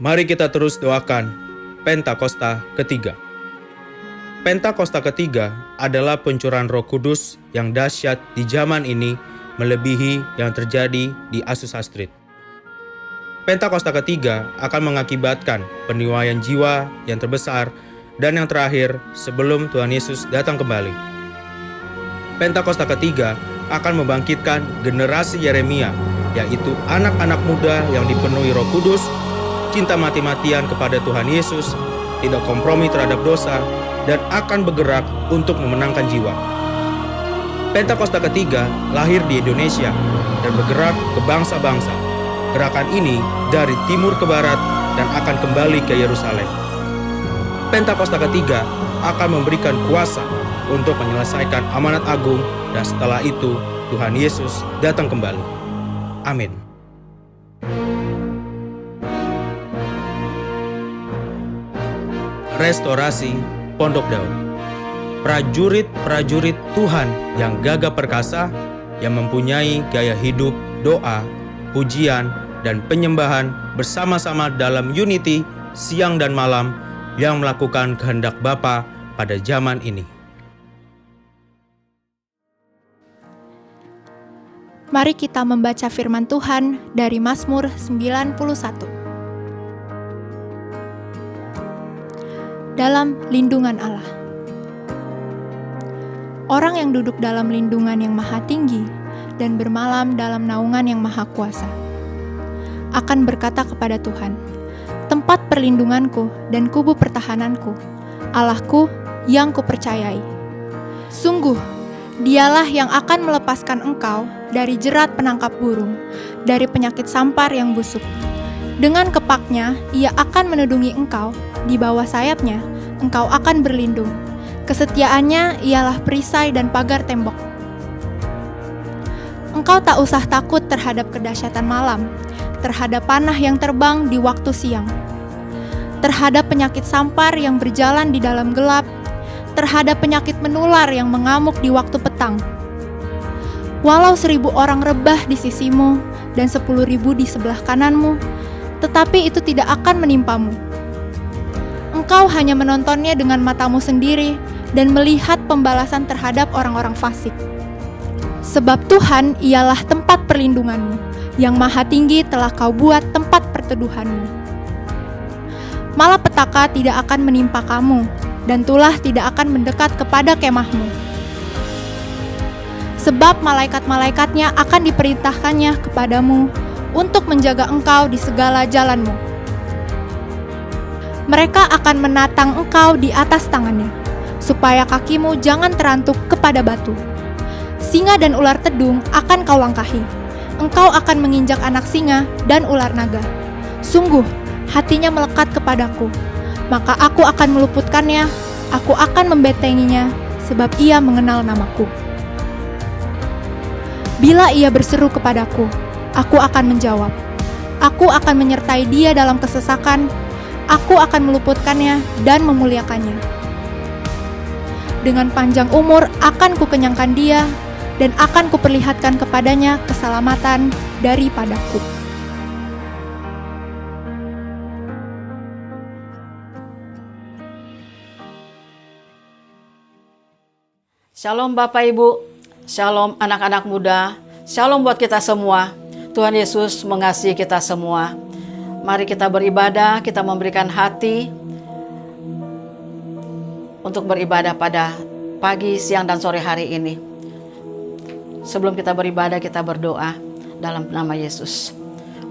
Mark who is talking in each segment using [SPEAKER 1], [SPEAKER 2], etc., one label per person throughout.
[SPEAKER 1] Mari kita terus doakan Pentakosta ketiga. Pentakosta ketiga adalah pencurahan Roh Kudus yang dahsyat di zaman ini, melebihi yang terjadi di Azusa Street. Pentakosta ketiga akan mengakibatkan peniwaian jiwa yang terbesar dan yang terakhir sebelum Tuhan Yesus datang kembali. Pentakosta ketiga akan membangkitkan generasi Yeremia, yaitu anak-anak muda yang dipenuhi Roh Kudus, cinta mati-matian kepada Tuhan Yesus, tidak kompromi terhadap dosa, dan akan bergerak untuk memenangkan jiwa. Pentakosta ketiga lahir di Indonesia dan bergerak ke bangsa-bangsa. Gerakan ini dari timur ke barat dan akan kembali ke Yerusalem. Pentakosta ketiga akan memberikan kuasa untuk menyelesaikan amanat agung, dan setelah itu Tuhan Yesus datang kembali. Amin. Restorasi Pondok Daun. Prajurit-prajurit Tuhan yang gagah perkasa, yang mempunyai gaya hidup, doa, pujian, dan penyembahan bersama-sama dalam unity siang dan malam, yang melakukan kehendak Bapa pada zaman ini.
[SPEAKER 2] Mari kita membaca firman Tuhan dari Mazmur 91. Dalam lindungan Allah. Orang yang duduk dalam lindungan yang maha tinggi dan bermalam dalam naungan yang maha kuasa akan berkata kepada Tuhan, tempat perlindunganku dan kubu pertahananku, Allahku yang kupercayai. Sungguh, Dialah yang akan melepaskan engkau dari jerat penangkap burung, dari penyakit sampar yang busuk. Dengan kepaknya, ia akan menudungi engkau, di bawah sayapnya, engkau akan berlindung. Kesetiaannya ialah perisai dan pagar tembok. Engkau tak usah takut terhadap kedahsyatan malam, terhadap panah yang terbang di waktu siang, terhadap penyakit sampar yang berjalan di dalam gelap, terhadap penyakit menular yang mengamuk di waktu petang. Walau 1.000 orang rebah di sisimu dan 10.000 di sebelah kananmu, tetapi itu tidak akan menimpamu. Engkau hanya menontonnya dengan matamu sendiri dan melihat pembalasan terhadap orang-orang fasik. Sebab Tuhan ialah tempat perlindunganmu, yang maha tinggi telah kau buat tempat perteduhanmu. Malapetaka tidak akan menimpa kamu, dan tulah tidak akan mendekat kepada kemahmu. Sebab malaikat-malaikatnya akan diperintahkannya kepadamu untuk menjaga engkau di segala jalanmu. Mereka akan menatang engkau di atas tangannya, supaya kakimu jangan terantuk kepada batu. Singa dan ular tedung akan kau langkahi. Engkau akan menginjak anak singa dan ular naga. Sungguh, hatinya melekat kepadaku, maka aku akan meluputkannya, aku akan membentenginya, sebab ia mengenal namaku. Bila ia berseru kepadaku, aku akan menjawab. Aku akan menyertai dia dalam kesesakan, aku akan meluputkannya dan memuliakannya. Dengan panjang umur akan kukenyangkan dia, dan akan kuperlihatkan kepadanya keselamatan daripadaku.
[SPEAKER 3] Shalom Bapak Ibu, shalom anak-anak muda, shalom buat kita semua. Tuhan Yesus mengasihi kita semua. Mari kita beribadah, kita memberikan hati untuk beribadah pada pagi, siang, dan sore hari ini. Sebelum kita beribadah, kita berdoa dalam nama Yesus.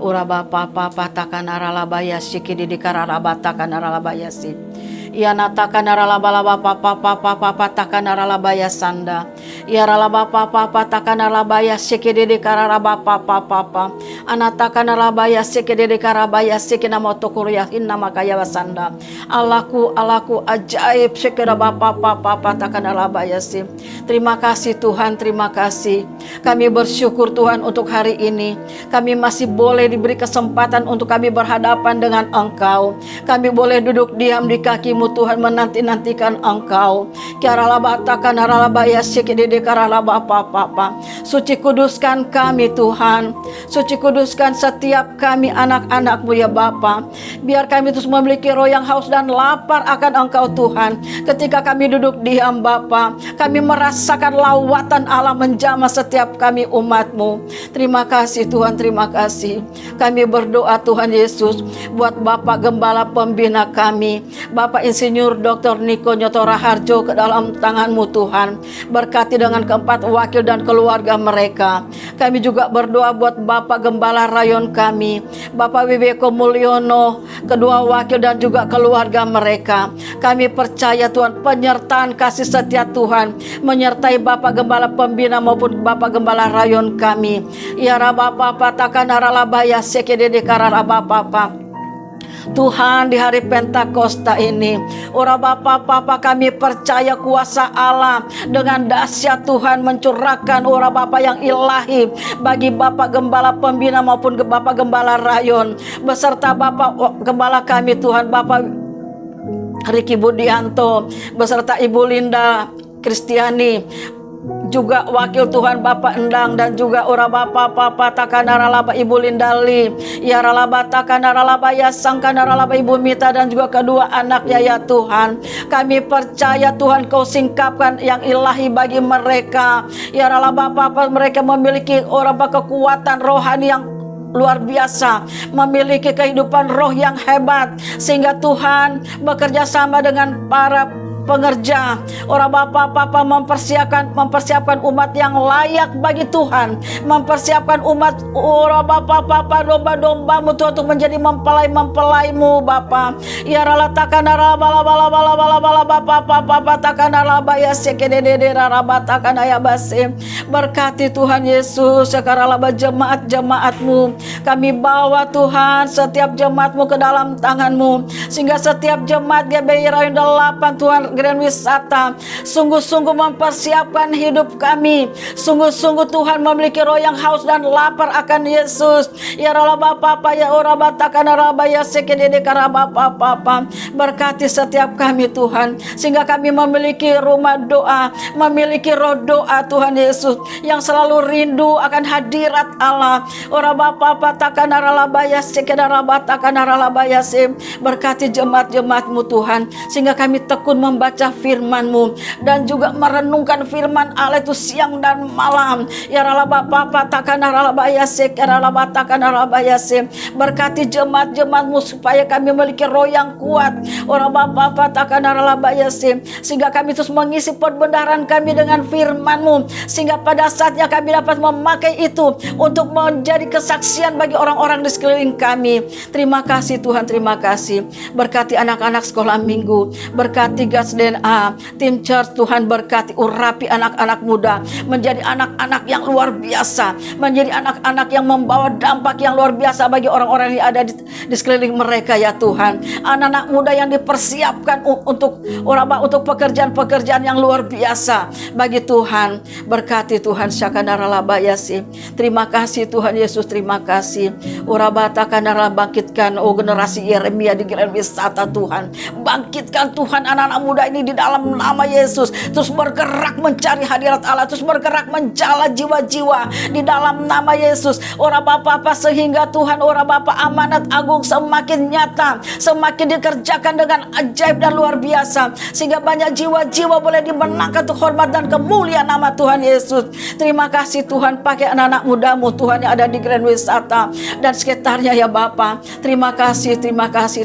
[SPEAKER 3] Ura bapa papa takanaralabaya sikididikarabatakanaralabayasi. Ia natakan naralaba papa papa takanaralabaya sanda. Ia ralaba papa takanaralabaya sikididikarabat papa. Anatakan naralabaya sikididikarabaya sikinamotokuria innamakaya sanda. Allahku ajaib sikirabapa papa takanaralabaya si. Terima kasih Tuhan, terima kasih. Kami bersyukur Tuhan untuk hari ini. Kami masih boleh diberi kesempatan untuk kami berhadapan dengan Engkau. Kami boleh duduk diam di kaki-Mu Tuhan, menanti-nantikan Engkau. Kiaralabatakan naralabaya sikididi de karalaba papa. Suci kuduskan kami Tuhan. Suci kuduskan setiap kami anak-anak-Mu ya Bapa. Biar kami terus memiliki roh yang haus dan lapar akan Engkau Tuhan. Ketika kami duduk diam Bapa, kami merasakan lawatan Allah menjamah setiap kami umat-Mu. Terima kasih Tuhan, terima kasih. Kami berdoa Tuhan Yesus buat Bapak Gembala Pembina kami, Bapak Insinyur Dr. Niko Nyoto Raharjo, ke dalam tangan-Mu Tuhan. Berkati dengan keempat wakil dan keluarga mereka. Kami juga berdoa buat Bapak Gembala Rayon kami, Bapak Wibeko Mulyono, kedua wakil dan juga keluarga mereka. Kami percaya Tuhan, penyertaan kasih setia Tuhan menyertai Bapak Gembala Pembina maupun Bapak Gembala Rayon kami. Ya Rabapa takanaralabaya sekedede kararabapa. Tuhan, di hari Pentakosta ini, ora Bapa kami percaya kuasa Allah dengan dahsyat Tuhan mencurahkan ora Bapa yang ilahi bagi Bapak Gembala Pembina maupun Bapak Gembala Rayon beserta Bapak Gembala kami Tuhan, Bapak Riki Budianto beserta Ibu Linda Kristiani, juga wakil Tuhan Bapak Endang dan juga ora Bapa takanaralaba Ibu Lindali, ya ralaba takanaralaba ya sangkanaralaba Ibu Mita dan juga kedua anaknya ya Tuhan. Kami percaya Tuhan Kau singkapkan yang ilahi bagi mereka. Ya ralaba Bapa, mereka memiliki ora Bapa kekuatan rohani yang luar biasa, memiliki kehidupan roh yang hebat, sehingga Tuhan bekerja sama dengan para pengerja ora Bapa mempersiapkan umat yang layak bagi Tuhan, mempersiapkan umat ora Bapa domba-domba-Mu Tuhan untuk menjadi mempelai-mempelai-Mu Bapa. Ya ralatakan bala Bapa takanaraba ya sekedede rarabatakan ya base. Berkati Tuhan Yesus sekaralaba jemaat-jemaat-Mu. Kami bawa Tuhan setiap jemaat-Mu ke dalam tangan-Mu, sehingga setiap jemaat GBI Rayon 8 Tuhan Grand Wisata sungguh-sungguh mempersiapkan hidup kami. Sungguh-sungguh Tuhan memiliki roh yang haus dan lapar akan Yesus. Ya ralaba Bapa ya ora batakan raba ya sekedede karaba Bapa. Berkati setiap kami Tuhan, sehingga kami memiliki rumah doa, memiliki roh doa Tuhan Yesus yang selalu rindu akan hadirat Allah. Ora Bapa takan ralaba ya sekedara batakan ralaba ya se. Berkati jemaat-jemaat-Mu Tuhan, sehingga kami tekun membaca firman-Mu dan juga merenungkan firman Allah itu siang dan malam. Ya ralaba Bapa takanaralaba ya sekaralaba takanaraba ya se. Berkati jemaat-jemaat-Mu supaya kami memiliki roh yang kuat. Ora Bapa takanaralaba ya se, sehingga kami terus mengisi perbendaharaan kami dengan firman-Mu, sehingga pada saatnya kami dapat memakai itu untuk menjadi kesaksian bagi orang-orang di sekeliling kami. Terima kasih Tuhan, terima kasih. Berkati anak-anak sekolah minggu, berkati God's DNA, tim church Tuhan, berkati urapi anak-anak muda menjadi anak-anak yang luar biasa, menjadi anak-anak yang membawa dampak yang luar biasa bagi orang-orang yang ada di sekeliling mereka ya Tuhan. Anak-anak muda yang dipersiapkan untuk pekerjaan-pekerjaan yang luar biasa bagi Tuhan. Berkati Tuhan syakanaralabayasi. Terima kasih Tuhan Yesus, terima kasih. Urabatakanarala, bangkitkan generasi Yeremia di Grand Wisata Tuhan. Bangkitkan Tuhan anak-anak muda ini di dalam nama Yesus, terus bergerak mencari hadirat Allah, terus bergerak menjala jiwa-jiwa di dalam nama Yesus. Ora Bapa sehingga Tuhan ora Bapa amanat agung semakin nyata, semakin dikerjakan dengan ajaib dan luar biasa, sehingga banyak jiwa-jiwa boleh dimenangkan untuk hormat dan kemuliaan nama Tuhan Yesus. Terima kasih Tuhan, pakai anak-anak muda-Mu Tuhan yang ada di Grand Wisata dan sekitarnya ya Bapa. Terima kasih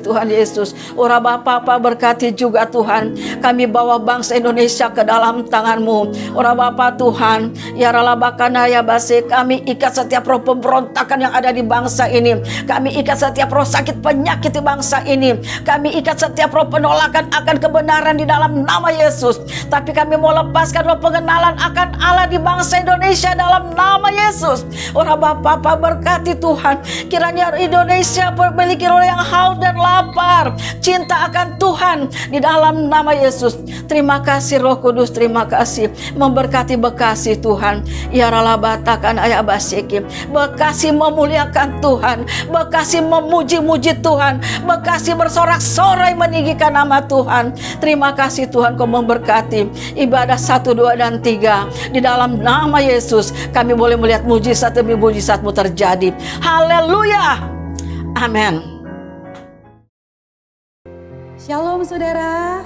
[SPEAKER 3] Tuhan Yesus. Ora Bapa berkati juga Tuhan, kami bawa bangsa Indonesia ke dalam tangan-Mu. Ora Bapa Tuhan, ya ralabakana ya base, kami ikat setiap roh pemberontakan yang ada di bangsa ini. Kami ikat setiap roh sakit penyakit di bangsa ini. Kami ikat setiap roh penolakan akan kebenaran di dalam nama Yesus. Tapi kami mau lepaskan roh pengenalan akan Allah di bangsa Indonesia dalam nama Yesus. Ora Bapa berkati Tuhan, kiranya Indonesia memiliki roh yang haus dan lapar, cinta akan Tuhan di dalam nama Yesus. Terima kasih Roh Kudus, terima kasih memberkati Bekasi Tuhan. Ya ralabatakan ayabasiki, Bekasi memuliakan Tuhan, Bekasi memuji memuji-muji Tuhan, bekasi bersorak-sorai meninggikan nama Tuhan. Terima kasih Tuhan, Kau memberkati ibadah 1, 2, dan 3. Di dalam nama Yesus kami boleh melihat mujizat demi mujizat-Mu terjadi. Haleluya. Amin.
[SPEAKER 4] Shalom saudara,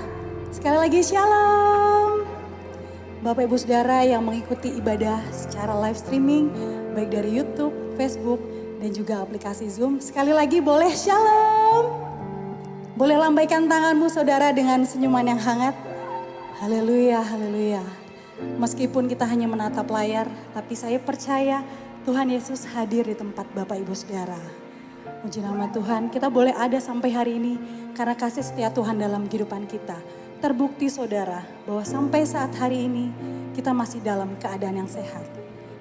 [SPEAKER 4] sekali lagi shalom. Bapak Ibu Saudara yang mengikuti ibadah secara live streaming, baik dari YouTube, Facebook, dan juga aplikasi Zoom. Sekali lagi boleh shalom. Boleh lambaikan tanganmu saudara dengan senyuman yang hangat. Haleluya, haleluya. Meskipun kita hanya menatap layar, tapi saya percaya Tuhan Yesus hadir di tempat Bapak Ibu Saudara. Puji nama Tuhan, kita boleh ada sampai hari ini karena kasih setia Tuhan dalam kehidupan kita. Terbukti saudara bahwa sampai saat hari ini kita masih dalam keadaan yang sehat.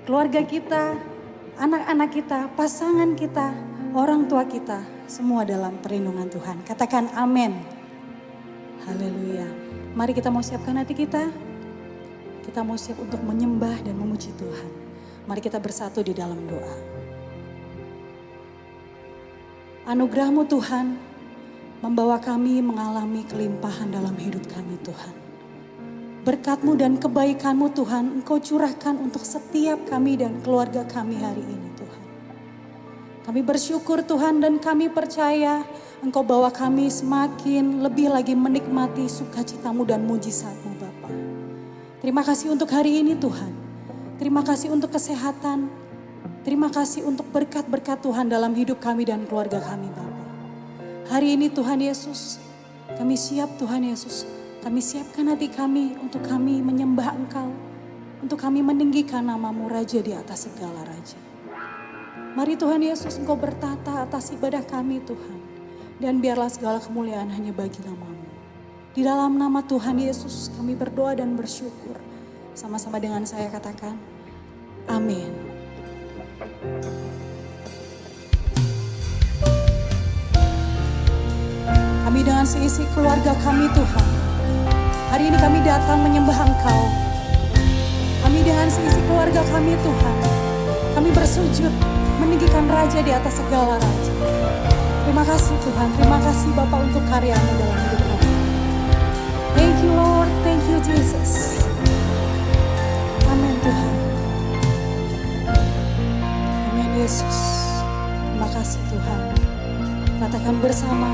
[SPEAKER 4] Keluarga kita, anak-anak kita, pasangan kita, orang tua kita, semua dalam perlindungan Tuhan. Katakan amin. Haleluya. Mari kita mau siapkan hati kita. Kita mau siap untuk menyembah dan memuji Tuhan. Mari kita bersatu di dalam doa. Anugerah-Mu Tuhan membawa kami mengalami kelimpahan dalam hidup kami Tuhan. Berkat-Mu dan kebaikan-Mu Tuhan Engkau curahkan untuk setiap kami dan keluarga kami hari ini Tuhan. Kami bersyukur Tuhan dan kami percaya Engkau bawa kami semakin lebih lagi menikmati sukacita-Mu dan mujizat-Mu Bapa. Terima kasih untuk hari ini Tuhan. Terima kasih untuk kesehatan. Terima kasih untuk berkat-berkat Tuhan dalam hidup kami dan keluarga kami Bapa. Hari ini Tuhan Yesus, kami siap Tuhan Yesus. Kami siapkan hati kami untuk kami menyembah Engkau. Untuk kami meninggikan nama-Mu Raja di atas segala Raja. Mari Tuhan Yesus Engkau bertata atas ibadah kami Tuhan. Dan biarlah segala kemuliaan hanya bagi nama-Mu. Di dalam nama Tuhan Yesus kami berdoa dan bersyukur. Sama-sama dengan saya katakan, amin. Kami dengan seisi keluarga kami Tuhan. Hari ini kami datang menyembah Engkau. Kami dengan seisi keluarga kami Tuhan. Kami bersujud meninggikan Raja di atas segala Raja. Terima kasih Tuhan. Terima kasih Bapa untuk karya-Mu dalam hidup kami. Thank you Lord. Thank you Jesus. Amin Tuhan. Amin Yesus. Terima kasih Tuhan. Katakan bersama.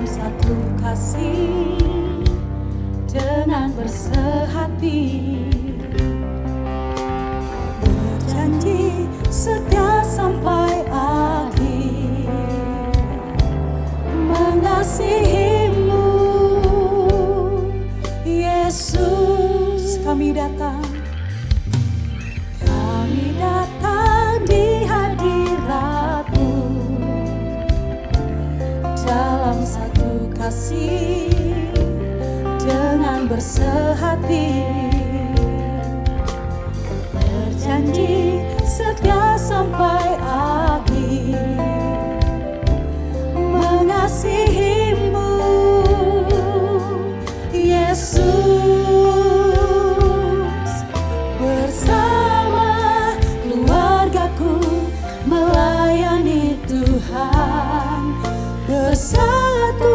[SPEAKER 4] Satu kasih dengan bersehati, berjanji setia sampai akhir, mengasihi-Mu Yesus. Kami datang di hadirat-Mu dalam satu kasih dengan bersehati, berjanji setia sampai akhir, mengasihi-Mu Yesus. Bersama keluargaku melayani Tuhan, bersatu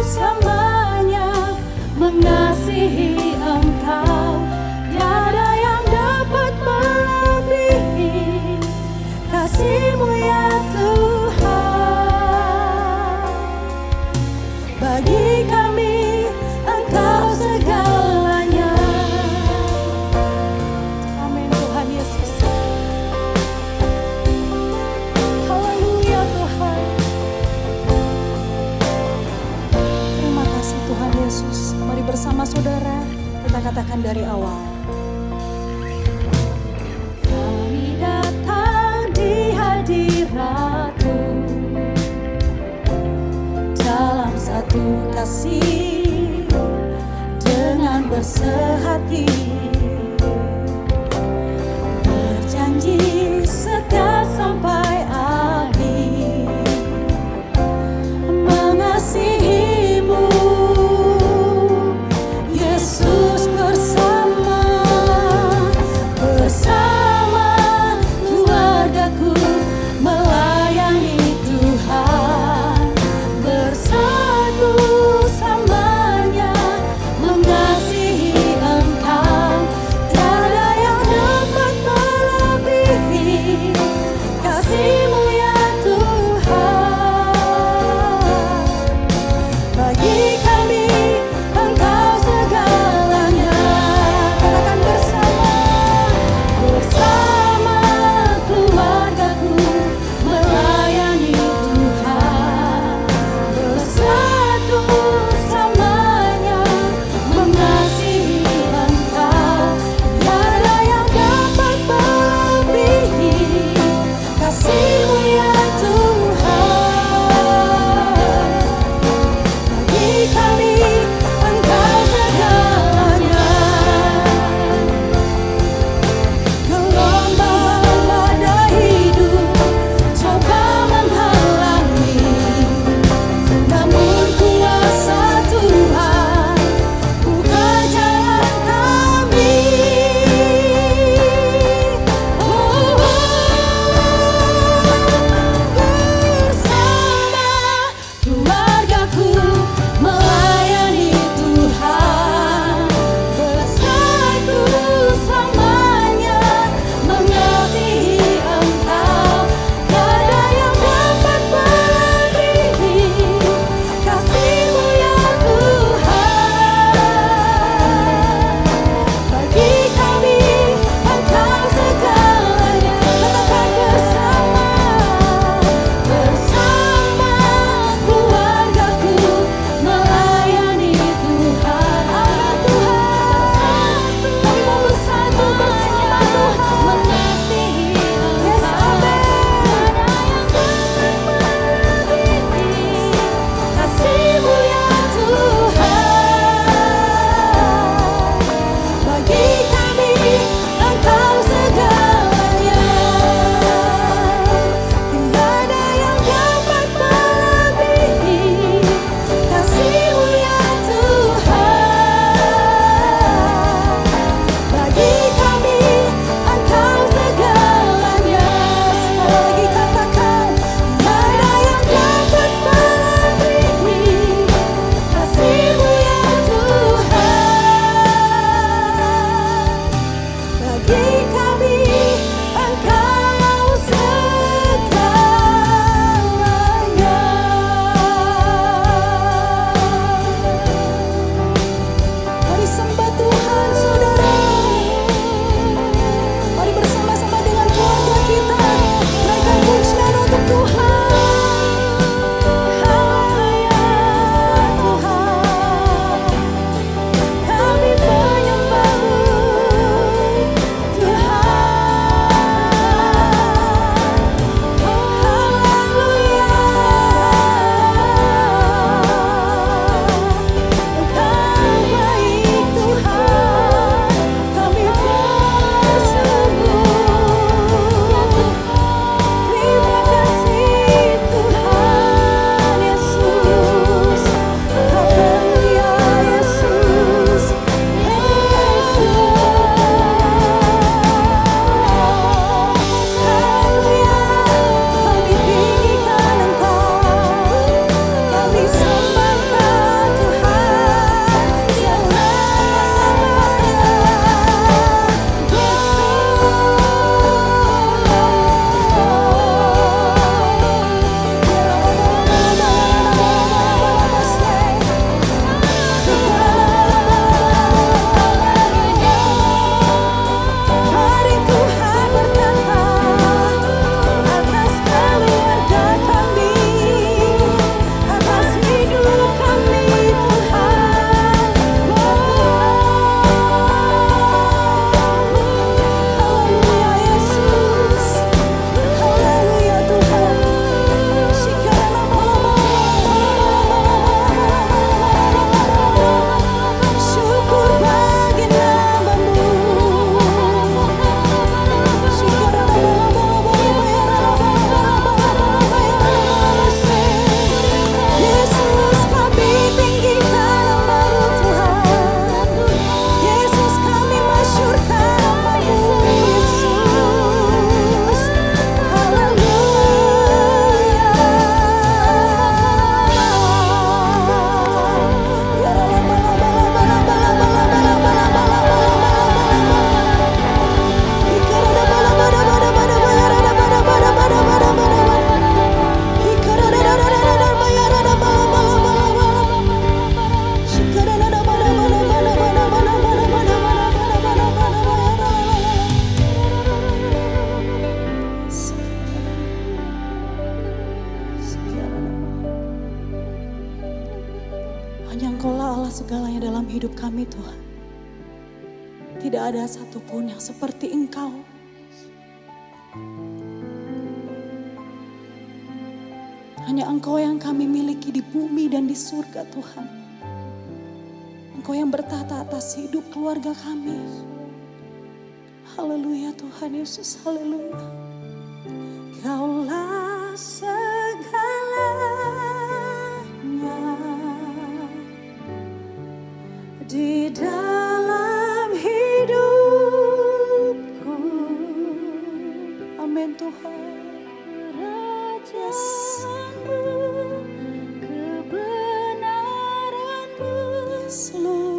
[SPEAKER 4] selamanya mengasihi Engkau. Tiada yang dapat melebihi kasih-Mu ya Tuhan. Bagi kami Engkau segalanya. Amin Tuhan Yesus. Haleluya Tuhan. Terima kasih Tuhan Yesus. Mari bersama saudara kita katakan dari awal. Kami datang di hadirat-Mu dalam satu kasih dengan bersehati, berjanji setia sampai akhir, mengasihi-Mu Yesus. Bersama dalam hidup kami Tuhan. Tidak ada satupun yang seperti Engkau. Hanya Engkau yang kami miliki di bumi dan di surga Tuhan. Engkau yang bertahta atas hidup keluarga kami. Haleluya Tuhan Yesus, haleluya. Kaulah segalanya di dalam hidupku. Amin Tuhan. Kerajaanmu, kebenaranmu,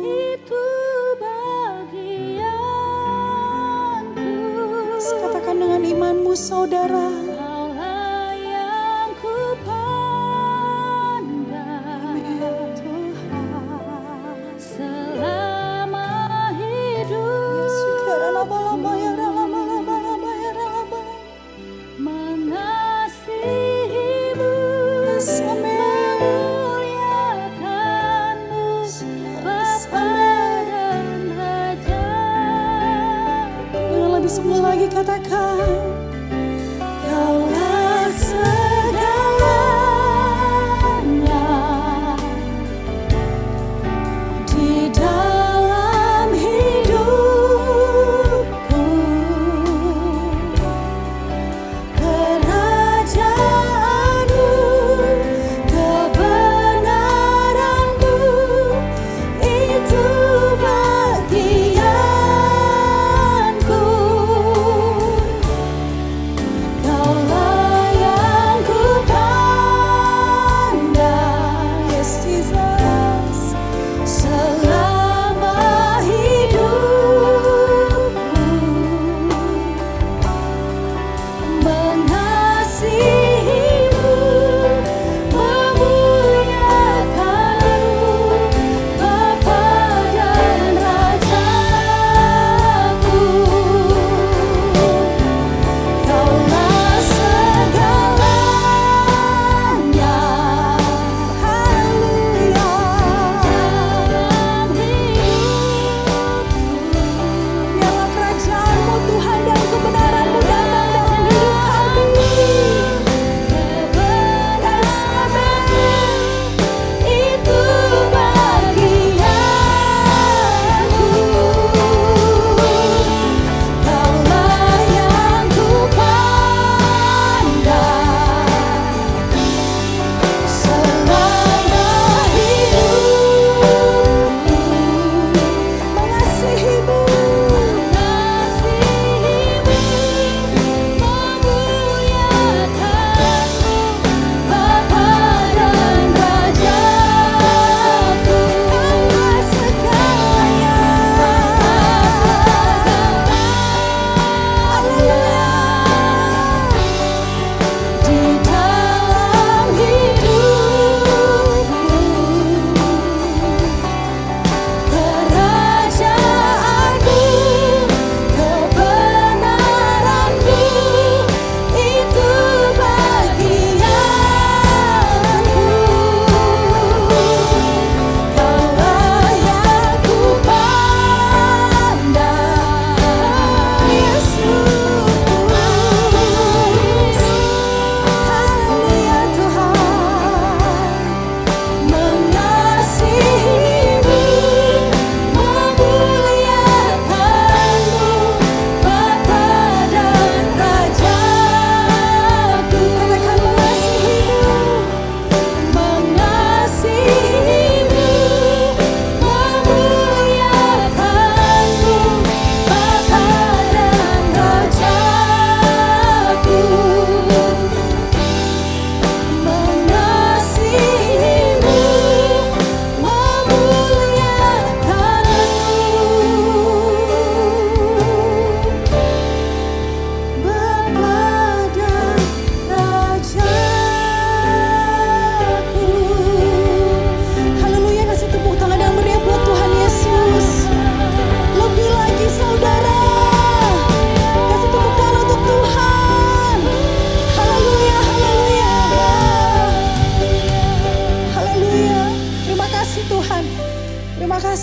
[SPEAKER 4] itu bagianku. Katakan dengan imanmu saudara. Kaulah yang kupandang, Tuhan, selama hidup. Mengasihimu, memuliakanmu, Bapa dan Raja. Lebih semua lagi katakan. Kaulah segalanya di dalam hidupku. Kerajaanmu, kebenaranmu, itu bagianku.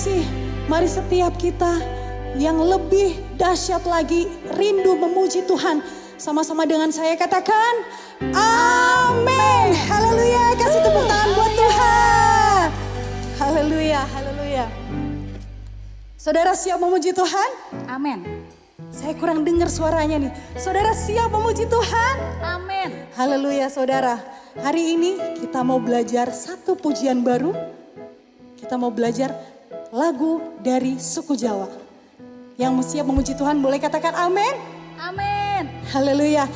[SPEAKER 4] kasih. Mari setiap kita yang lebih dahsyat lagi rindu memuji Tuhan. Sama-sama dengan saya katakan amin. Haleluya. Kasih tepuk tangan buat Tuhan. Haleluya, haleluya. Saudara siap memuji Tuhan?
[SPEAKER 5] Amin.
[SPEAKER 4] Saya kurang dengar suaranya nih. Saudara siap memuji Tuhan?
[SPEAKER 5] Amin.
[SPEAKER 4] Haleluya saudara. Hari ini kita mau belajar satu pujian baru. Kita mau belajar lagu dari suku Jawa. Yang siap memuji Tuhan boleh katakan amin?
[SPEAKER 5] Amin.
[SPEAKER 4] Haleluya.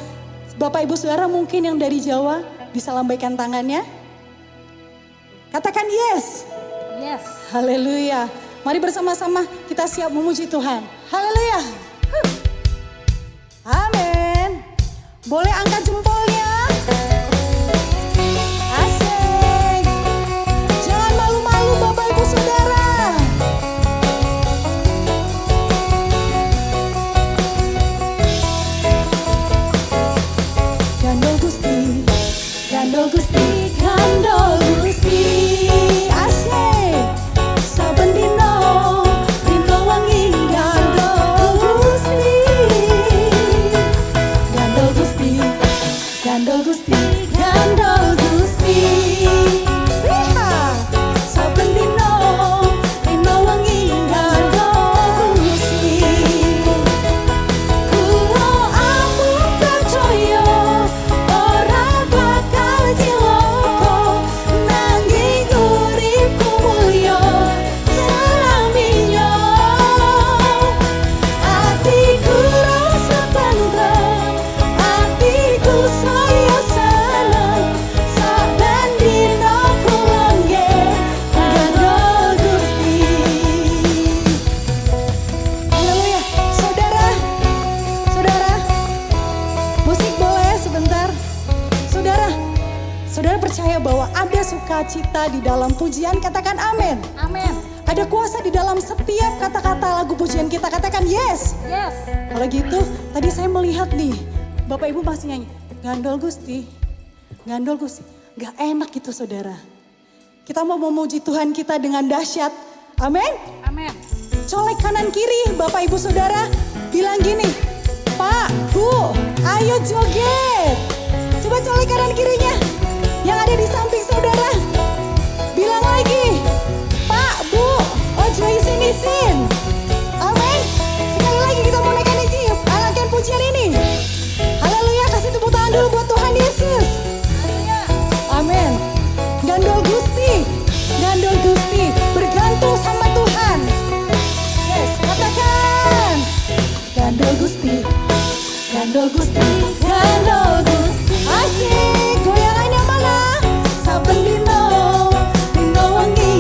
[SPEAKER 4] Bapak Ibu Saudara mungkin yang dari Jawa bisa lambaikan tangannya. Katakan yes.
[SPEAKER 5] Yes.
[SPEAKER 4] Haleluya. Mari bersama-sama kita siap memuji Tuhan. Haleluya. Amin. Boleh angkat jempolnya. Asik. Jangan malu-malu Bapak Ibu Saudara. Gandol Gusti, Gandol Gusti, Gandol Gusti. Asik. Saben dino, dino wangi Gandol Gusti. Gandol Gusti, Gandol Gusti, Gandol Gusti. Wiha. Saben dino, dino wangi Gandol Gusti. Kulo amung percaya ora bakal cilaka nanging uripku mulya salaminya. Atiku rasa tentrem, atiku saya seneng saben dina kula nggih Gandol Gusti. Haleluya, saudara, saudara, musik boleh sebentar. Saudara, saudara percaya bahwa ada sukacita di dalam pujian, katakan amin.
[SPEAKER 5] Amin.
[SPEAKER 4] Ada kuasa di dalam setiap kata-kata lagu pujian kita, katakan yes.
[SPEAKER 5] Yes.
[SPEAKER 4] Kalau gitu, tadi saya melihat nih, Bapak Ibu masih nyanyi, Gandol Gusti, Gandol Gusti. Gak enak gitu saudara. Kita mau memuji Tuhan kita dengan dahsyat, amin.
[SPEAKER 5] Amin.
[SPEAKER 4] Colek kanan kiri Bapak Ibu Saudara, bilang gini, Pak, Bu, ayo joget. Coba colek kanan kirinya, yang ada di samping saudara. Bilang lagi, Pak, Bu, ojo isin-isin. Amin. Sekali lagi kita mau naikkan isi, alakan pujian ini. Haleluya, kasih tepuk tangan dulu buat Tuhan Yesus. Amin. Gandol Gusti, Gandol Gusti, bergantung sama Tuhan. Yes, katakan. Gandol Gusti, Gandol Gusti, Gandol Gusti. Asik, goyangannya mana? Saben dino, dino wangi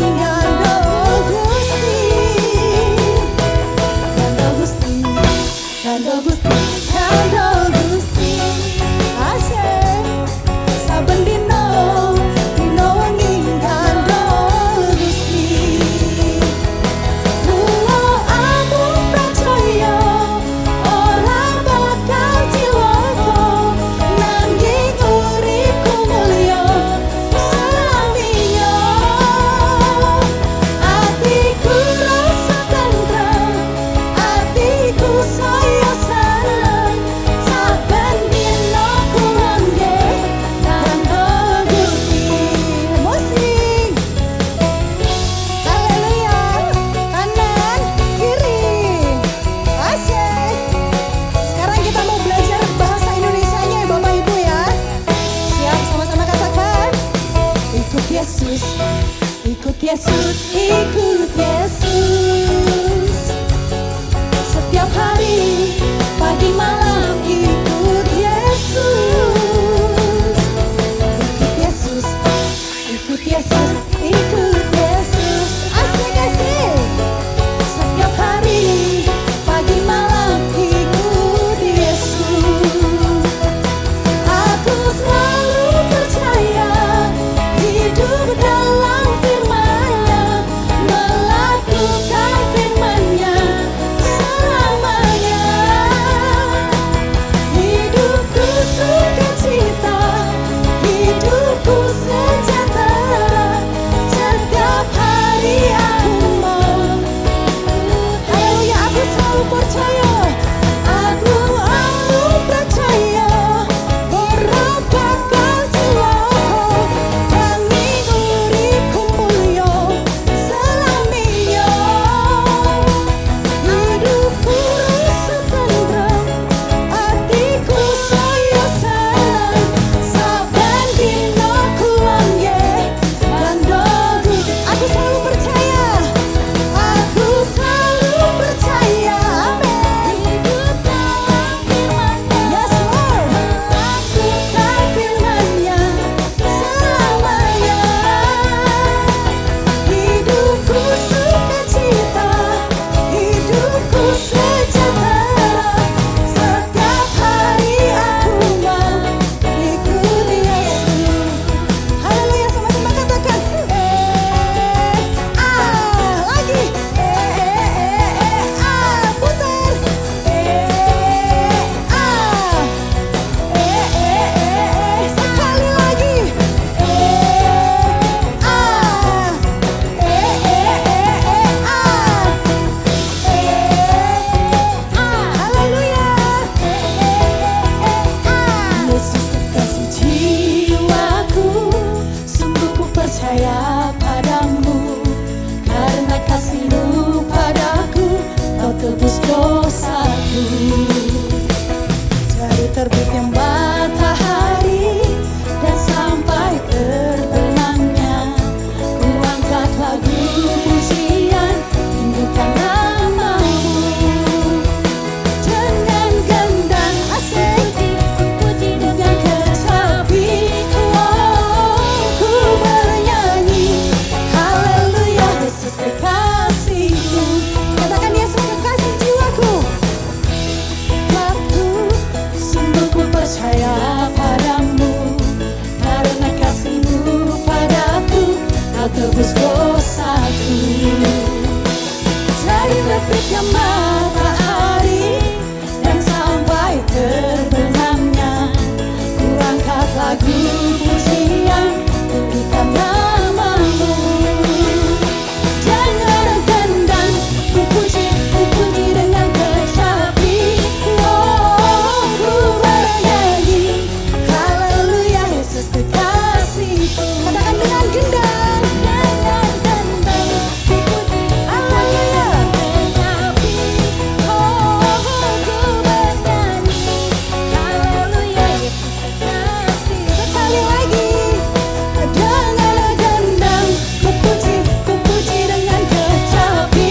[SPEAKER 4] terbitnya matahari dan sampai terbenamnya, ku angkat lagu pujian tinggikan namamu. Jangan gendang, ku puji dengan kecapi. Oh, ku bernyanyi haleluya Yesus kekasihku. Katakan dengan gendang, dengan gendang, ku puji haleluya kecapi. Oh, ku bernyanyi haleluya Yesus kekasihku. Sekali lagi, dengan gendang, ku puji dengan kecapi.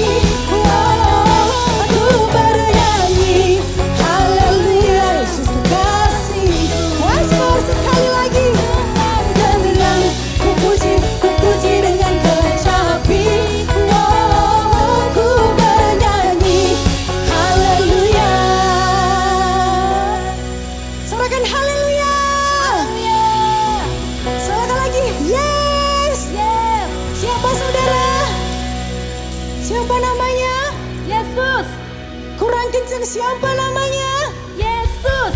[SPEAKER 4] Oh, aku bernyanyi haleluya Yesus kekasihku. Once more, sekali lagi, gendang, ku puji dengan kecapi. Oh, aku bernyanyi haleluya. Sorakan haleluya. Sorakan lagi, yes. Siapa saudara? Siapa namanya?
[SPEAKER 5] Yesus.
[SPEAKER 4] Kurang kencang, siapa namanya?
[SPEAKER 5] Yesus.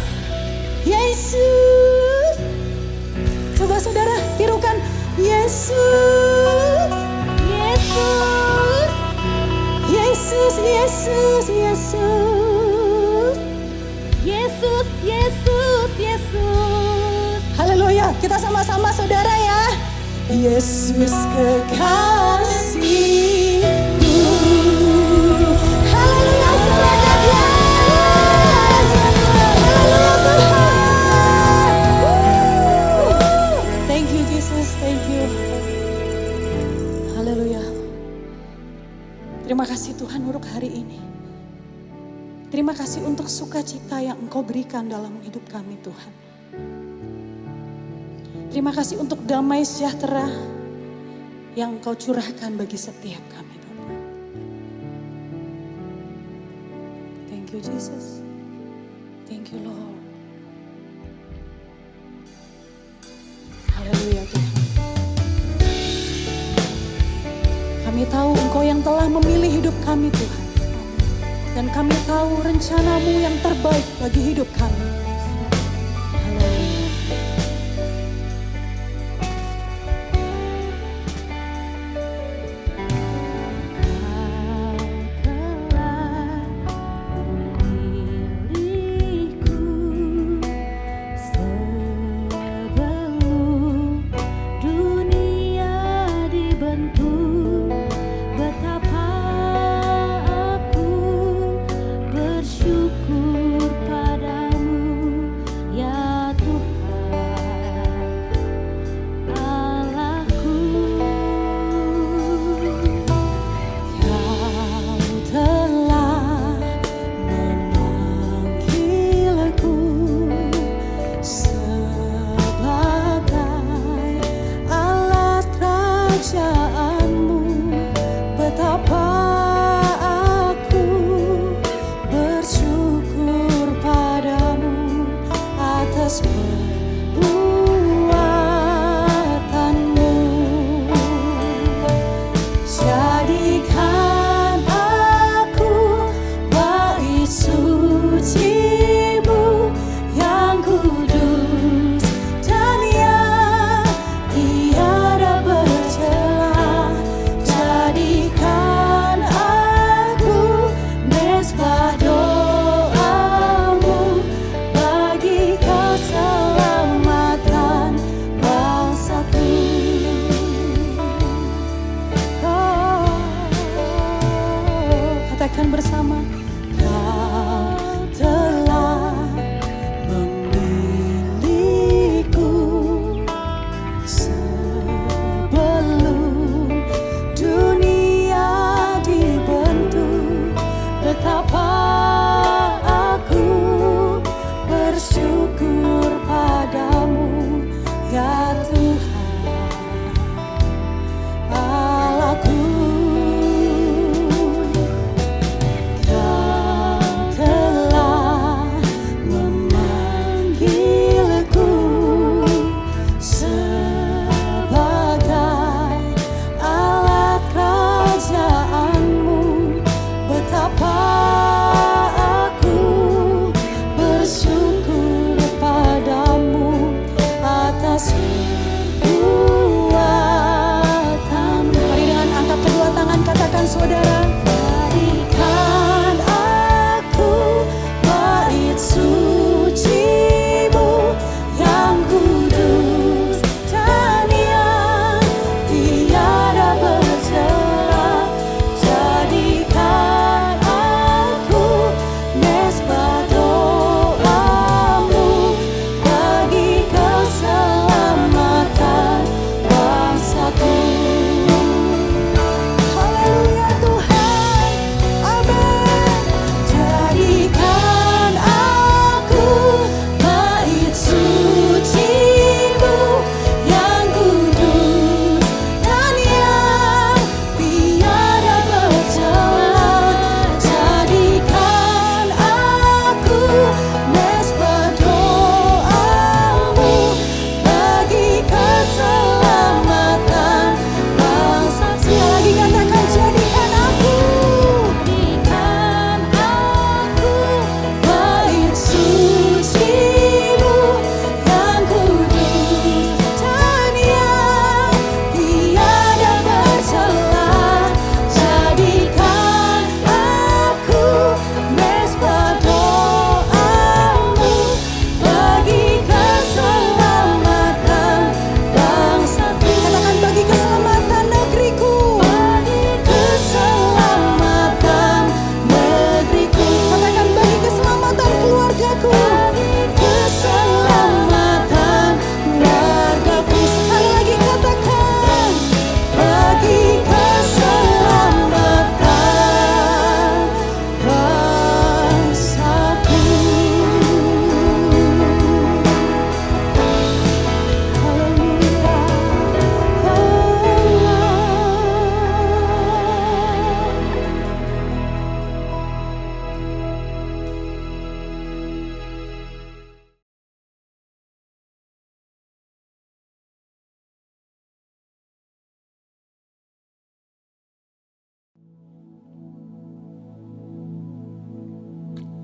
[SPEAKER 4] Yesus. Coba saudara tirukan, Yesus.
[SPEAKER 5] Yesus.
[SPEAKER 4] Yesus, Yesus, Yesus.
[SPEAKER 5] Yesus. Yesus. Yesus.
[SPEAKER 4] Haleluya, kita sama-sama saudara ya. Yesus kekasihku. Haleluya, serahkan yes. Haleluya Tuhan. Thank you Jesus, thank you. Haleluya. Terima kasih Tuhan untuk hari ini. Terima kasih untuk sukacita yang Engkau berikan dalam hidup kami Tuhan. Terima kasih untuk damai sejahtera yang Engkau curahkan bagi setiap kami Bapak. Thank you Jesus. Thank you Lord. Haleluya Tuhan. Kami tahu Engkau yang telah memilih hidup kami Tuhan. Dan kami tahu rencana-Mu yang terbaik bagi hidup kami. Haleluya.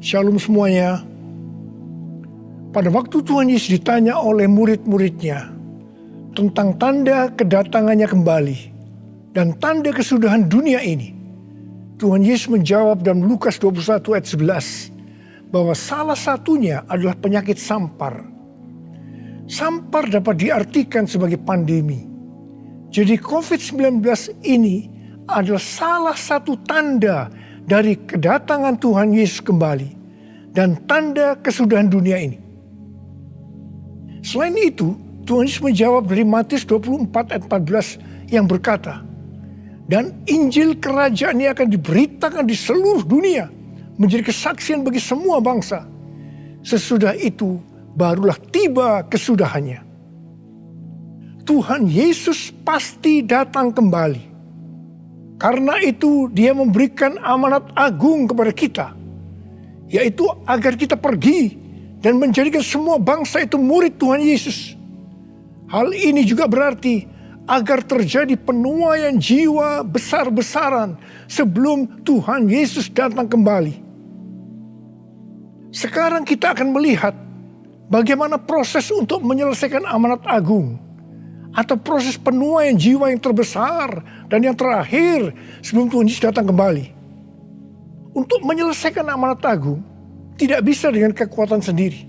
[SPEAKER 6] Shalom semuanya. Pada waktu Tuhan Yesus ditanya oleh murid-muridnya tentang tanda kedatangannya kembali dan tanda kesudahan dunia ini, Tuhan Yesus menjawab dalam Lukas 21 ayat 11 bahwa salah satunya adalah penyakit sampar. Sampar dapat diartikan sebagai pandemi. Jadi COVID-19 ini adalah salah satu tanda dari kedatangan Tuhan Yesus kembali dan tanda kesudahan dunia ini. Selain itu, Tuhan Yesus menjawab dari Matius 24 ayat 14 yang berkata, dan Injil kerajaan ini akan diberitakan di seluruh dunia menjadi kesaksian bagi semua bangsa. Sesudah itu barulah tiba kesudahannya. Tuhan Yesus pasti datang kembali. Karena itu dia memberikan amanat agung kepada kita, yaitu agar kita pergi dan menjadikan semua bangsa itu murid Tuhan Yesus. Hal ini juga berarti agar terjadi penuaian jiwa besar-besaran sebelum Tuhan Yesus datang kembali. Sekarang kita akan melihat bagaimana proses untuk menyelesaikan amanat agung atau proses penuaian jiwa yang terbesar dan yang terakhir sebelum Tuhan Yesus datang kembali. Untuk menyelesaikan amanat agung tidak bisa dengan kekuatan sendiri.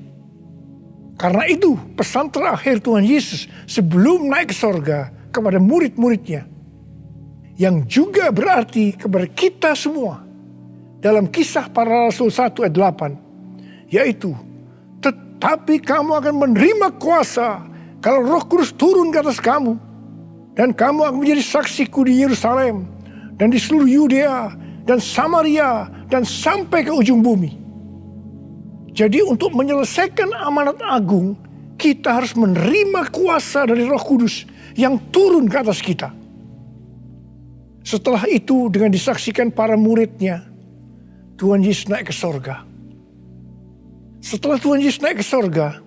[SPEAKER 6] Karena itu pesan terakhir Tuhan Yesus sebelum naik ke sorga kepada murid-muridnya, yang juga berarti kepada kita semua dalam Kisah Para Rasul 1 ayat 8, yaitu tetapi kamu akan menerima kuasa kalau Roh Kudus turun ke atas kamu, dan kamu akan menjadi saksiku di Yerusalem dan di seluruh Yudea dan Samaria dan sampai ke ujung bumi. Jadi untuk menyelesaikan amanat agung, kita harus menerima kuasa dari Roh Kudus yang turun ke atas kita. Setelah itu dengan disaksikan para muridnya, Tuhan Yesus naik ke sorga. Setelah Tuhan Yesus naik ke sorga,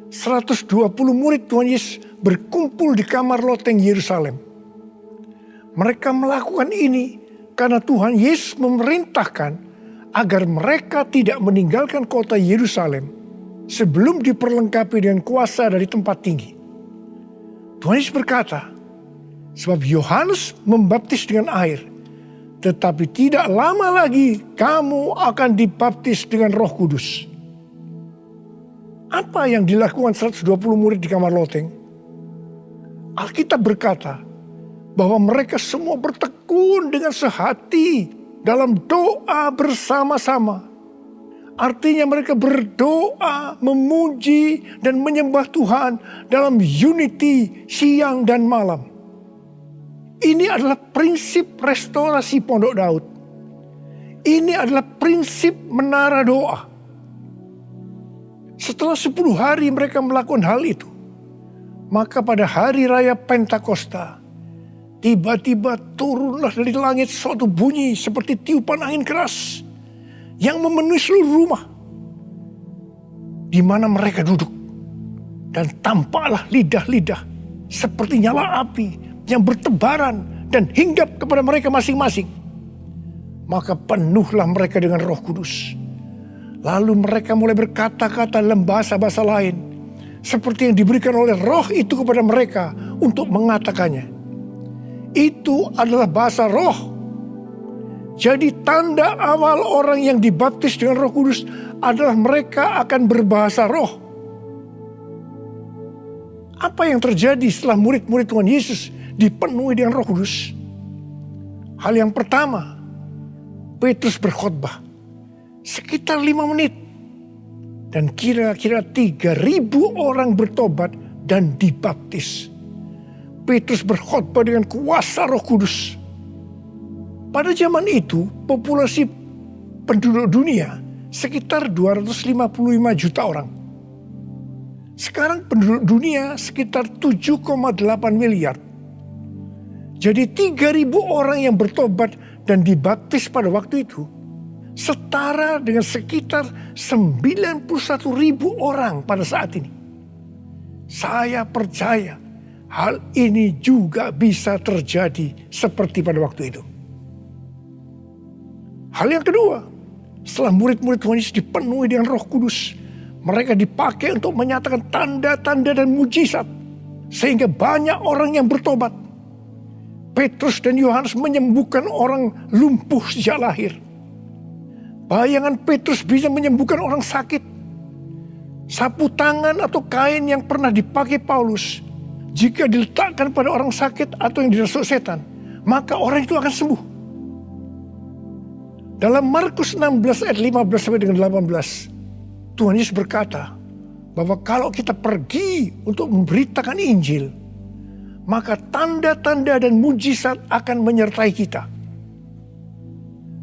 [SPEAKER 6] 120 murid Tuhan Yesus berkumpul di kamar loteng Yerusalem. Mereka melakukan ini karena Tuhan Yesus memerintahkan agar mereka tidak meninggalkan kota Yerusalem sebelum diperlengkapi dengan kuasa dari tempat tinggi. Tuhan Yesus berkata, sebab Yohanes membaptis dengan air, tetapi tidak lama lagi kamu akan dibaptis dengan Roh Kudus. Apa yang dilakukan 120 murid di kamar loteng? Alkitab berkata bahwa mereka semua bertekun dengan sehati dalam doa bersama-sama. Artinya mereka berdoa, memuji dan menyembah Tuhan dalam unity siang dan malam. Ini adalah prinsip restorasi Pondok Daud. Ini adalah prinsip menara doa. Setelah 10 hari mereka melakukan hal itu, maka pada hari raya Pentakosta, tiba-tiba turunlah dari langit suatu bunyi seperti tiupan angin keras yang memenuhi seluruh rumah di mana mereka duduk. Dan tampaklah lidah-lidah seperti nyala api yang bertebaran dan hinggap kepada mereka masing-masing. Maka penuhlah mereka dengan Roh Kudus. Lalu mereka mulai berkata-kata dalam bahasa-bahasa lain, seperti yang diberikan oleh Roh itu kepada mereka untuk mengatakannya. Itu adalah bahasa Roh. Jadi tanda awal orang yang dibaptis dengan Roh Kudus adalah mereka akan berbahasa Roh. Apa yang terjadi setelah murid-murid Tuhan Yesus dipenuhi dengan Roh Kudus? Hal yang pertama, Petrus berkhotbah sekitar 5 menit. Dan kira-kira 3.000 orang bertobat dan dibaptis. Petrus berkhotbah dengan kuasa Roh Kudus. Pada zaman itu, populasi penduduk dunia sekitar 255 juta orang. Sekarang penduduk dunia sekitar 7,8 miliar. Jadi 3.000 orang yang bertobat dan dibaptis pada waktu itu setara dengan sekitar 91.000 orang pada saat ini. Saya percaya hal ini juga bisa terjadi seperti pada waktu itu. Hal yang kedua, Setelah murid-murid Tuhan Yesus dipenuhi dengan Roh Kudus, mereka dipakai untuk menyatakan tanda-tanda dan mujizat, sehingga banyak orang yang bertobat. Petrus dan Yohanes menyembuhkan orang lumpuh sejak lahir. Bayangan Petrus bisa menyembuhkan orang sakit. Sapu tangan atau kain yang pernah dipakai Paulus, jika diletakkan pada orang sakit atau yang dirasuk setan, maka orang itu akan sembuh. Dalam Markus 16 ayat 15 sampai dengan 18, Tuhan Yesus berkata bahwa kalau kita pergi untuk memberitakan Injil, maka tanda-tanda dan mujizat akan menyertai kita.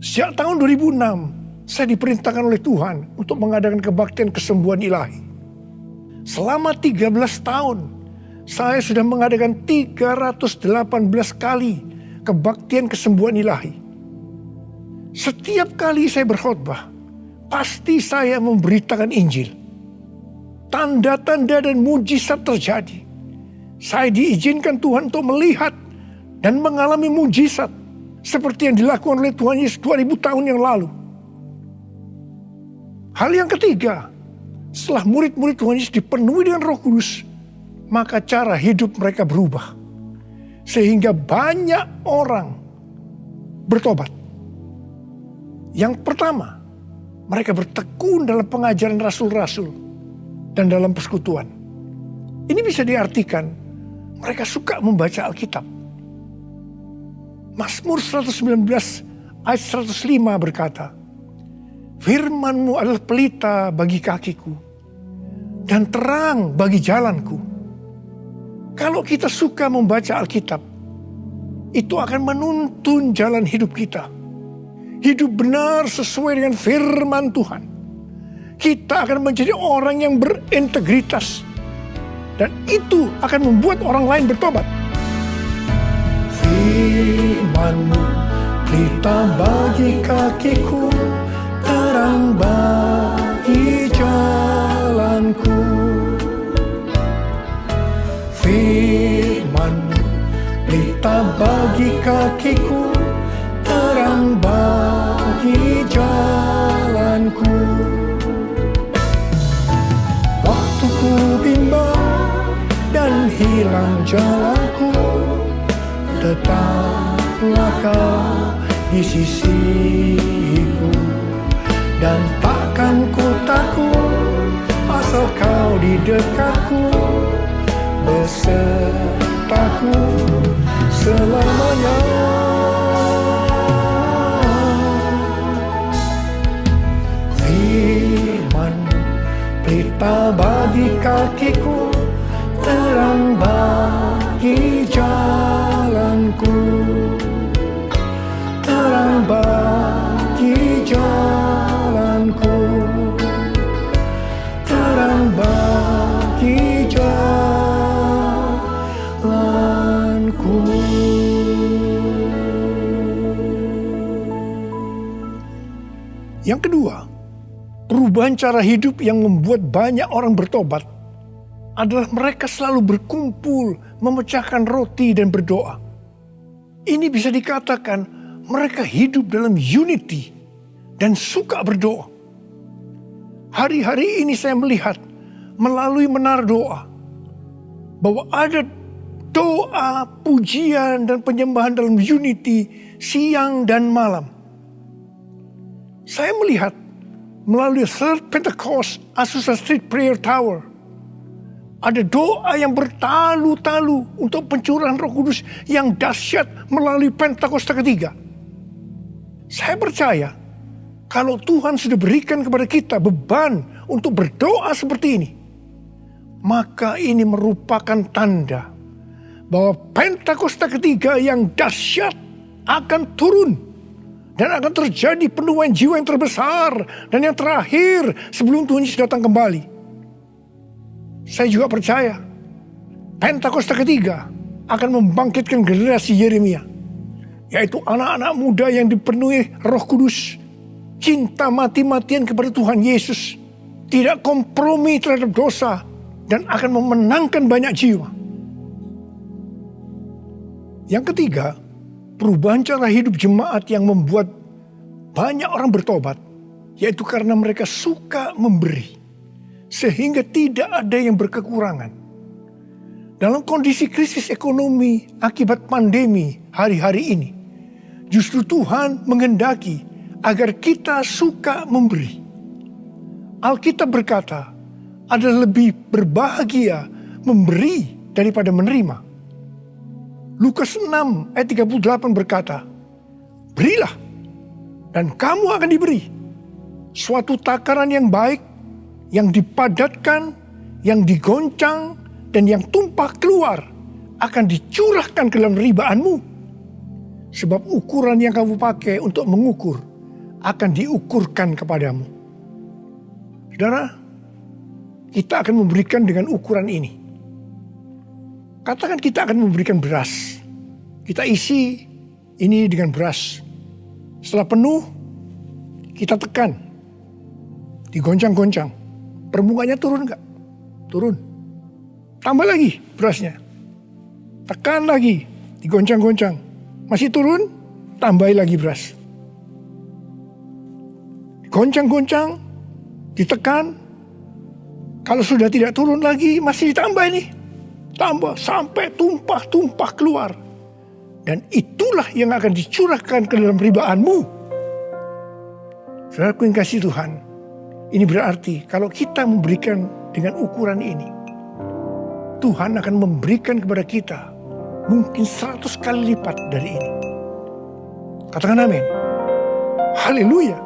[SPEAKER 6] Sejak tahun 2006, saya diperintahkan oleh Tuhan untuk mengadakan kebaktian kesembuhan ilahi. Selama 13 tahun, saya sudah mengadakan 318 kali kebaktian kesembuhan ilahi. Setiap kali saya berkhotbah, pasti saya memberitakan Injil. Tanda-tanda dan mujizat terjadi. Saya diizinkan Tuhan untuk melihat dan mengalami mujizat seperti yang dilakukan oleh Tuhan Yesus 2000 tahun yang lalu. Hal yang ketiga, setelah murid-murid Tuhan Yesus dipenuhi dengan Roh Kudus, maka cara hidup mereka berubah. Sehingga banyak orang bertobat. Yang pertama, mereka bertekun dalam pengajaran rasul-rasul dan dalam persekutuan. Ini bisa diartikan mereka suka membaca Alkitab. Mazmur 119 ayat 105 berkata, "Firman-Mu adalah pelita bagi kakiku dan terang bagi jalanku." Kalau kita suka membaca Alkitab, itu akan menuntun jalan hidup kita. Hidup benar sesuai dengan firman Tuhan. Kita akan menjadi orang yang berintegritas. Dan itu akan membuat orang lain bertobat. Firman-Mu pelita bagi kakiku, terang bagi jalanku. Firman-Mu pelita bagi kakiku, terang bagi jalanku. Waktu ku bimbang dan hilang jalanku, tetaplah Kau di sisiku. Dan takkan ku takut asal Kau di dekatku, besertaku selamanya. Firman-Mu pelita bagi kakiku, terang bagi jalanku. Terang bagi jalanku. Terang bagi jalanku. Yang kedua, perubahan cara hidup yang membuat banyak orang bertobat adalah mereka selalu berkumpul, memecahkan roti dan berdoa. Ini bisa dikatakan mereka hidup dalam unity dan suka berdoa. Hari-hari ini saya melihat melalui menara doa bahwa ada doa, pujian dan penyembahan dalam unity siang dan malam. Saya melihat melalui Third Pentecost Azusa Street Prayer Tower, ada doa yang bertalu-talu untuk pencurahan Roh Kudus yang dahsyat melalui Pentakosta ketiga. Saya percaya kalau Tuhan sudah berikan kepada kita beban untuk berdoa seperti ini, maka ini merupakan tanda bahwa Pentakosta ketiga yang dahsyat akan turun. Dan akan terjadi penuaian jiwa yang terbesar dan yang terakhir sebelum Tuhan Yesus datang kembali. Saya juga percaya Pentakosta ketiga akan membangkitkan generasi Yeremia, yaitu anak-anak muda yang dipenuhi Roh Kudus, cinta mati-matian kepada Tuhan Yesus, tidak kompromi terhadap dosa, dan akan memenangkan banyak jiwa. Yang ketiga, perubahan cara hidup jemaat yang membuat banyak orang bertobat yaitu karena mereka suka memberi, sehingga tidak ada yang berkekurangan. Dalam kondisi krisis ekonomi akibat pandemi hari-hari ini, justru Tuhan menghendaki agar kita suka memberi. Alkitab berkata, adalah lebih berbahagia memberi daripada menerima. Lukas 6 ayat 38 berkata, berilah dan kamu akan diberi. Suatu takaran yang baik, yang dipadatkan, yang digoncang, dan yang tumpah keluar akan dicurahkan ke dalam ribaanmu. Sebab ukuran yang kamu pakai untuk mengukur akan diukurkan kepadamu. Saudara, kita akan memberikan dengan ukuran ini. Katakan kita akan memberikan beras. Kita isi ini dengan beras. Setelah penuh, kita tekan. Digoncang-goncang. Permukaannya turun enggak? Turun. Tambah lagi berasnya. Tekan lagi. Digoncang-goncang. Masih turun, tambahi lagi beras. Digoncang-goncang, ditekan. Kalau sudah tidak turun lagi, masih ditambah ini. Tambah sampai tumpah-tumpah keluar. Dan itulah yang akan dicurahkan ke dalam ribaanmu. Saudaraku yang kasih Tuhan, ini berarti kalau kita memberikan dengan ukuran ini, Tuhan akan memberikan kepada kita mungkin 100 kali lipat dari ini. Katakan amin. Haleluya.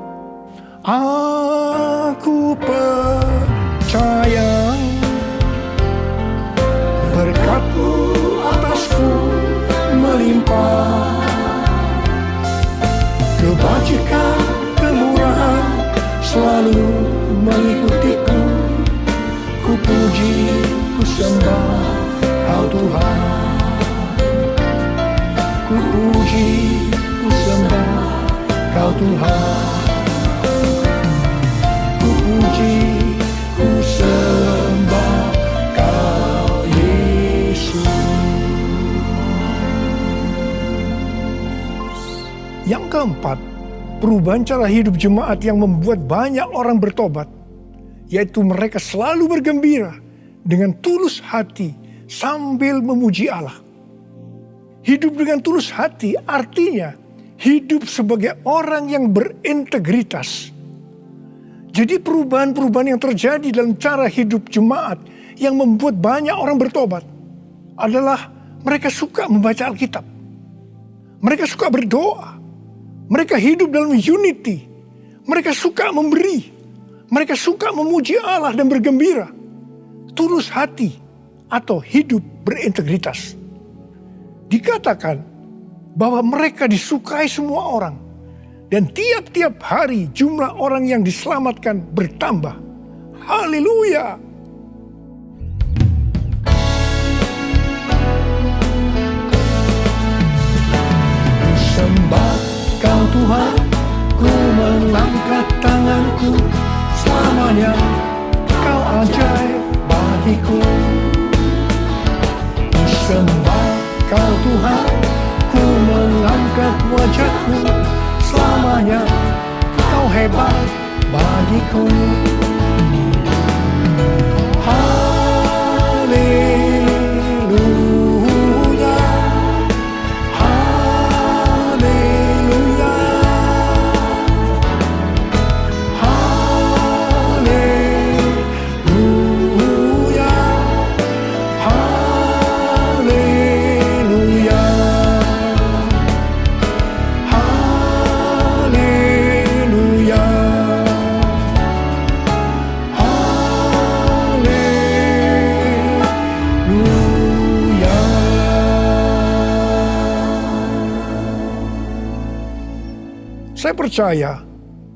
[SPEAKER 6] Aku percaya berkat-Mu atasku melimpah, kebajikan, kemurahan selalu mengikutiku. Ku puji, ku sembah Kau Tuhan. Ku puji, ku sembah Kau Tuhan. Ku puji, ku sembah Kau Yesus. Yang keempat, perubahan cara hidup jemaat yang membuat banyak orang bertobat, yaitu mereka selalu bergembira dengan tulus hati sambil memuji Allah. Hidup dengan tulus hati artinya hidup sebagai orang yang berintegritas. Jadi perubahan-perubahan yang terjadi dalam cara hidup jemaat yang membuat banyak orang bertobat adalah mereka suka membaca Alkitab. Mereka suka berdoa. Mereka hidup dalam unity. Mereka suka memberi. Mereka suka memuji Allah dan bergembira. Tulus hati atau hidup berintegritas. Dikatakan bahwa mereka disukai semua orang. Dan tiap-tiap hari jumlah orang yang diselamatkan bertambah. Haleluya. Sembah Kau Tuhan, ku mengangkat tanganku. Selamanya Kau ajaib bagiku. Ku sembah Kau Tuhan, ku mengangkat wajahku. Selamanya Kau hebat bagiku. Haleluya, haleluya, haleluya, haleluya, haleluya, haleluya. Saya percaya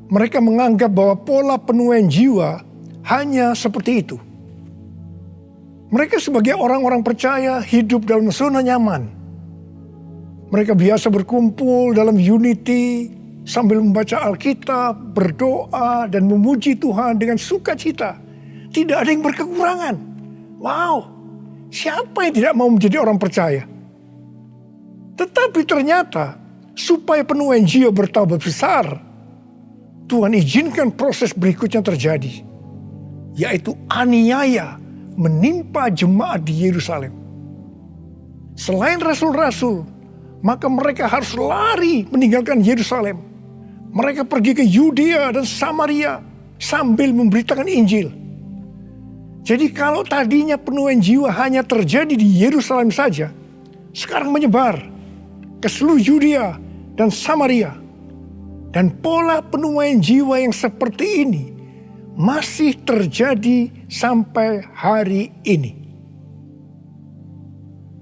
[SPEAKER 6] mereka menganggap bahwa pola penuaian jiwa hanya seperti itu. Mereka sebagai orang-orang percaya hidup dalam zona nyaman. Mereka biasa berkumpul dalam unity sambil membaca Alkitab, berdoa, dan memuji Tuhan dengan sukacita. Tidak ada yang berkekurangan. Wow, siapa yang tidak mau menjadi orang percaya? Tetapi ternyata supaya penuaian jiwa bertambah besar, Tuhan izinkan proses berikutnya terjadi, yaitu aniaya menimpa jemaat di Yerusalem. Selain rasul-rasul, maka mereka harus lari meninggalkan Yerusalem. Mereka pergi ke Yudea dan Samaria sambil memberitakan Injil. Jadi kalau tadinya penuaian jiwa hanya terjadi di Yerusalem saja, sekarang menyebar ke seluruh Yudea dan Samaria. Dan pola penuaian jiwa yang seperti ini masih terjadi sampai hari ini.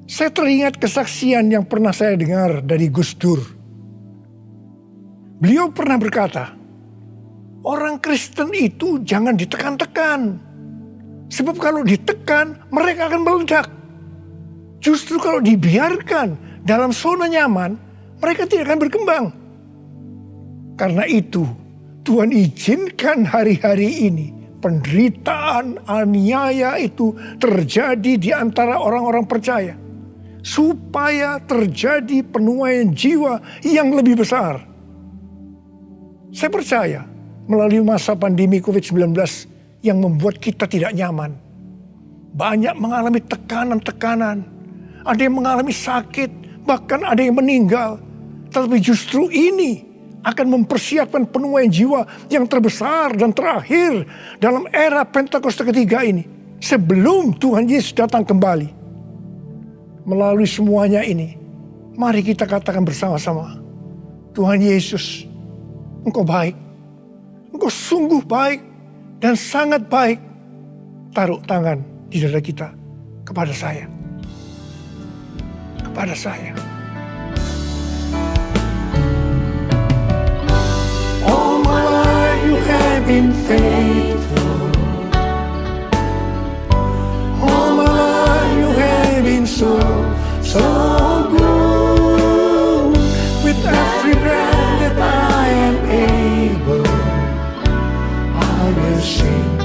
[SPEAKER 6] Saya teringat kesaksian yang pernah saya dengar dari Gus Dur. Beliau pernah berkata, orang Kristen itu jangan ditekan-tekan. Sebab kalau ditekan, mereka akan meledak. Justru kalau dibiarkan dalam zona nyaman, mereka tidak akan berkembang. Karena itu, Tuhan izinkan hari-hari ini penderitaan, aniaya itu terjadi di antara orang-orang percaya. Supaya terjadi penuaian jiwa yang lebih besar. Saya percaya melalui masa pandemi COVID-19 yang membuat kita tidak nyaman. Banyak mengalami tekanan-tekanan. Ada yang mengalami sakit, bahkan ada yang meninggal. Tetapi justru ini akan mempersiapkan penuaian jiwa yang terbesar dan terakhir dalam era Pentakosta ketiga ini. Sebelum Tuhan Yesus datang kembali. Melalui semuanya ini, mari kita katakan bersama-sama, Tuhan Yesus, Engkau baik. Engkau sungguh baik dan sangat baik. Taruh tangan di dada kita kepada saya. Kepada saya. All my life you have been faithful. All my life you have been so good. With every breath that I am able, I will sing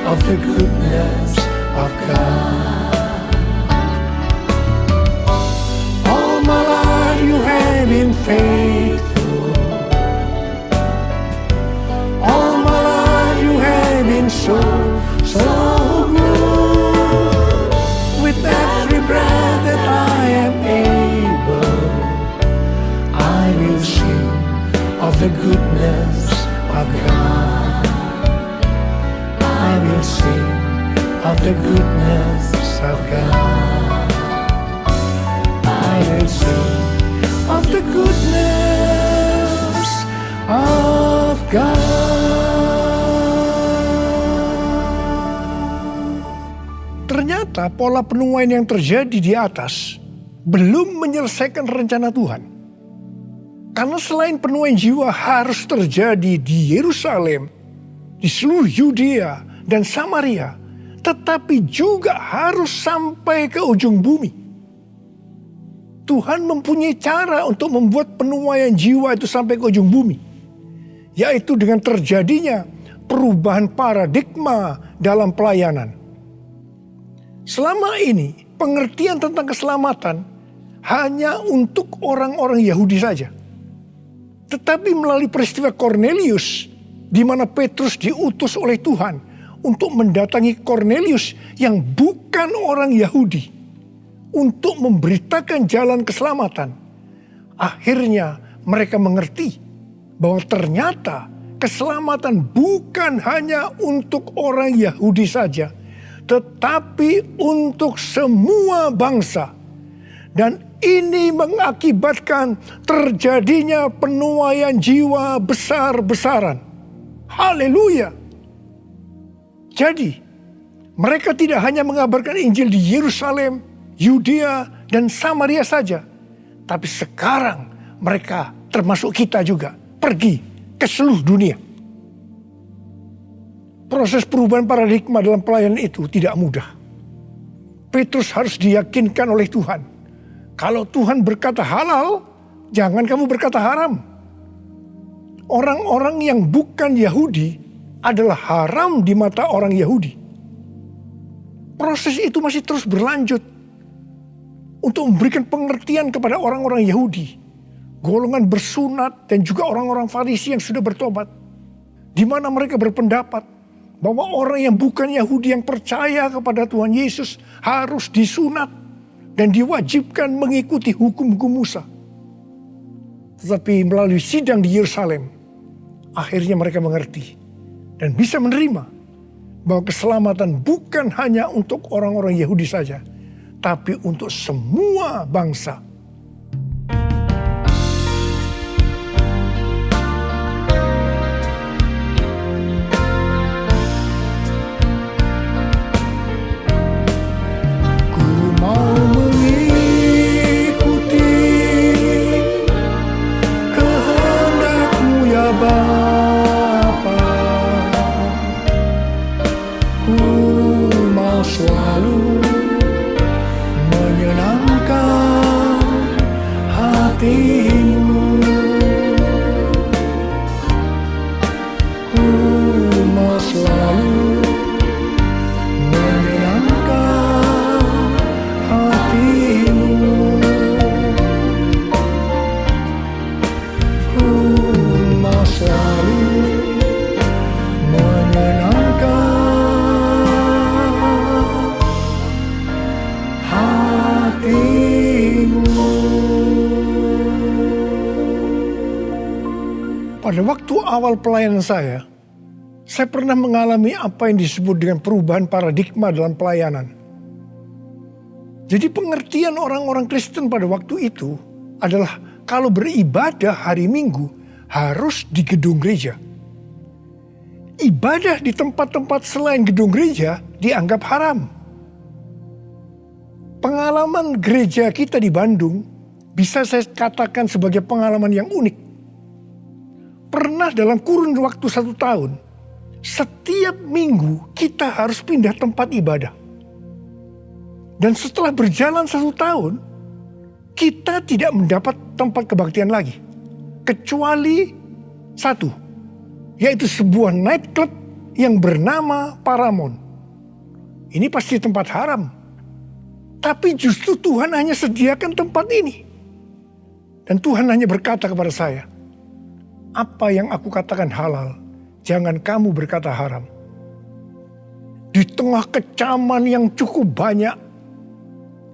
[SPEAKER 6] of the goodness of God. All my life you have been faithful. All my life you have been so good. With every breath that I am able, I will sing of the goodness of God. I will sing of the goodness of God. I will sing of the goodness of God. Ternyata pola penuaian yang terjadi di atas belum menyelesaikan rencana Tuhan. Karena selain penuaian jiwa harus terjadi di Yerusalem, di seluruh Yudea dan Samaria, tetapi juga harus sampai ke ujung bumi. Tuhan mempunyai cara untuk membuat penuaian jiwa itu sampai ke ujung bumi, yaitu dengan terjadinya perubahan paradigma dalam pelayanan. Selama ini pengertian tentang keselamatan hanya untuk orang-orang Yahudi saja. Tetapi melalui peristiwa Kornelius, di mana Petrus diutus oleh Tuhan untuk mendatangi Kornelius yang bukan orang Yahudi, untuk memberitakan jalan keselamatan. Akhirnya mereka mengerti bahwa ternyata keselamatan bukan hanya untuk orang Yahudi saja, tetapi untuk semua bangsa. Dan ini mengakibatkan terjadinya penuaian jiwa besar-besaran. Haleluya. Jadi, mereka tidak hanya mengabarkan Injil di Yerusalem, Yudea, dan Samaria saja. Tapi sekarang mereka termasuk kita juga pergi ke seluruh dunia. Proses perubahan paradigma dalam pelayanan itu tidak mudah. Petrus harus diyakinkan oleh Tuhan. Kalau Tuhan berkata halal, jangan kamu berkata haram. Orang-orang yang bukan Yahudi adalah haram di mata orang Yahudi. Proses itu masih terus berlanjut untuk memberikan pengertian kepada orang-orang Yahudi, golongan bersunat dan juga orang-orang Farisi yang sudah bertobat. di mana mereka berpendapat bahwa orang yang bukan Yahudi yang percaya kepada Tuhan Yesus harus disunat dan diwajibkan mengikuti hukum-hukum Musa. Tetapi melalui sidang di Yerusalem, akhirnya mereka mengerti dan bisa menerima bahwa keselamatan bukan hanya untuk orang-orang Yahudi saja, tapi untuk semua bangsa. Pada waktu awal pelayanan saya pernah mengalami apa yang disebut dengan perubahan paradigma dalam pelayanan. Jadi pengertian orang-orang Kristen pada waktu itu adalah kalau beribadah hari Minggu harus di gedung gereja. Ibadah di tempat-tempat selain gedung gereja dianggap haram. Pengalaman gereja kita di Bandung bisa saya katakan sebagai pengalaman yang unik. Pernah dalam kurun waktu 1 tahun, setiap minggu kita harus pindah tempat ibadah. Dan setelah berjalan 1 tahun, kita tidak mendapat tempat kebaktian lagi. Kecuali satu, yaitu sebuah nightclub yang bernama Paramount. Ini pasti tempat haram. Tapi justru Tuhan hanya sediakan tempat ini. Dan Tuhan hanya berkata kepada saya, apa yang aku katakan halal, jangan kamu berkata haram. Di tengah kecaman yang cukup banyak,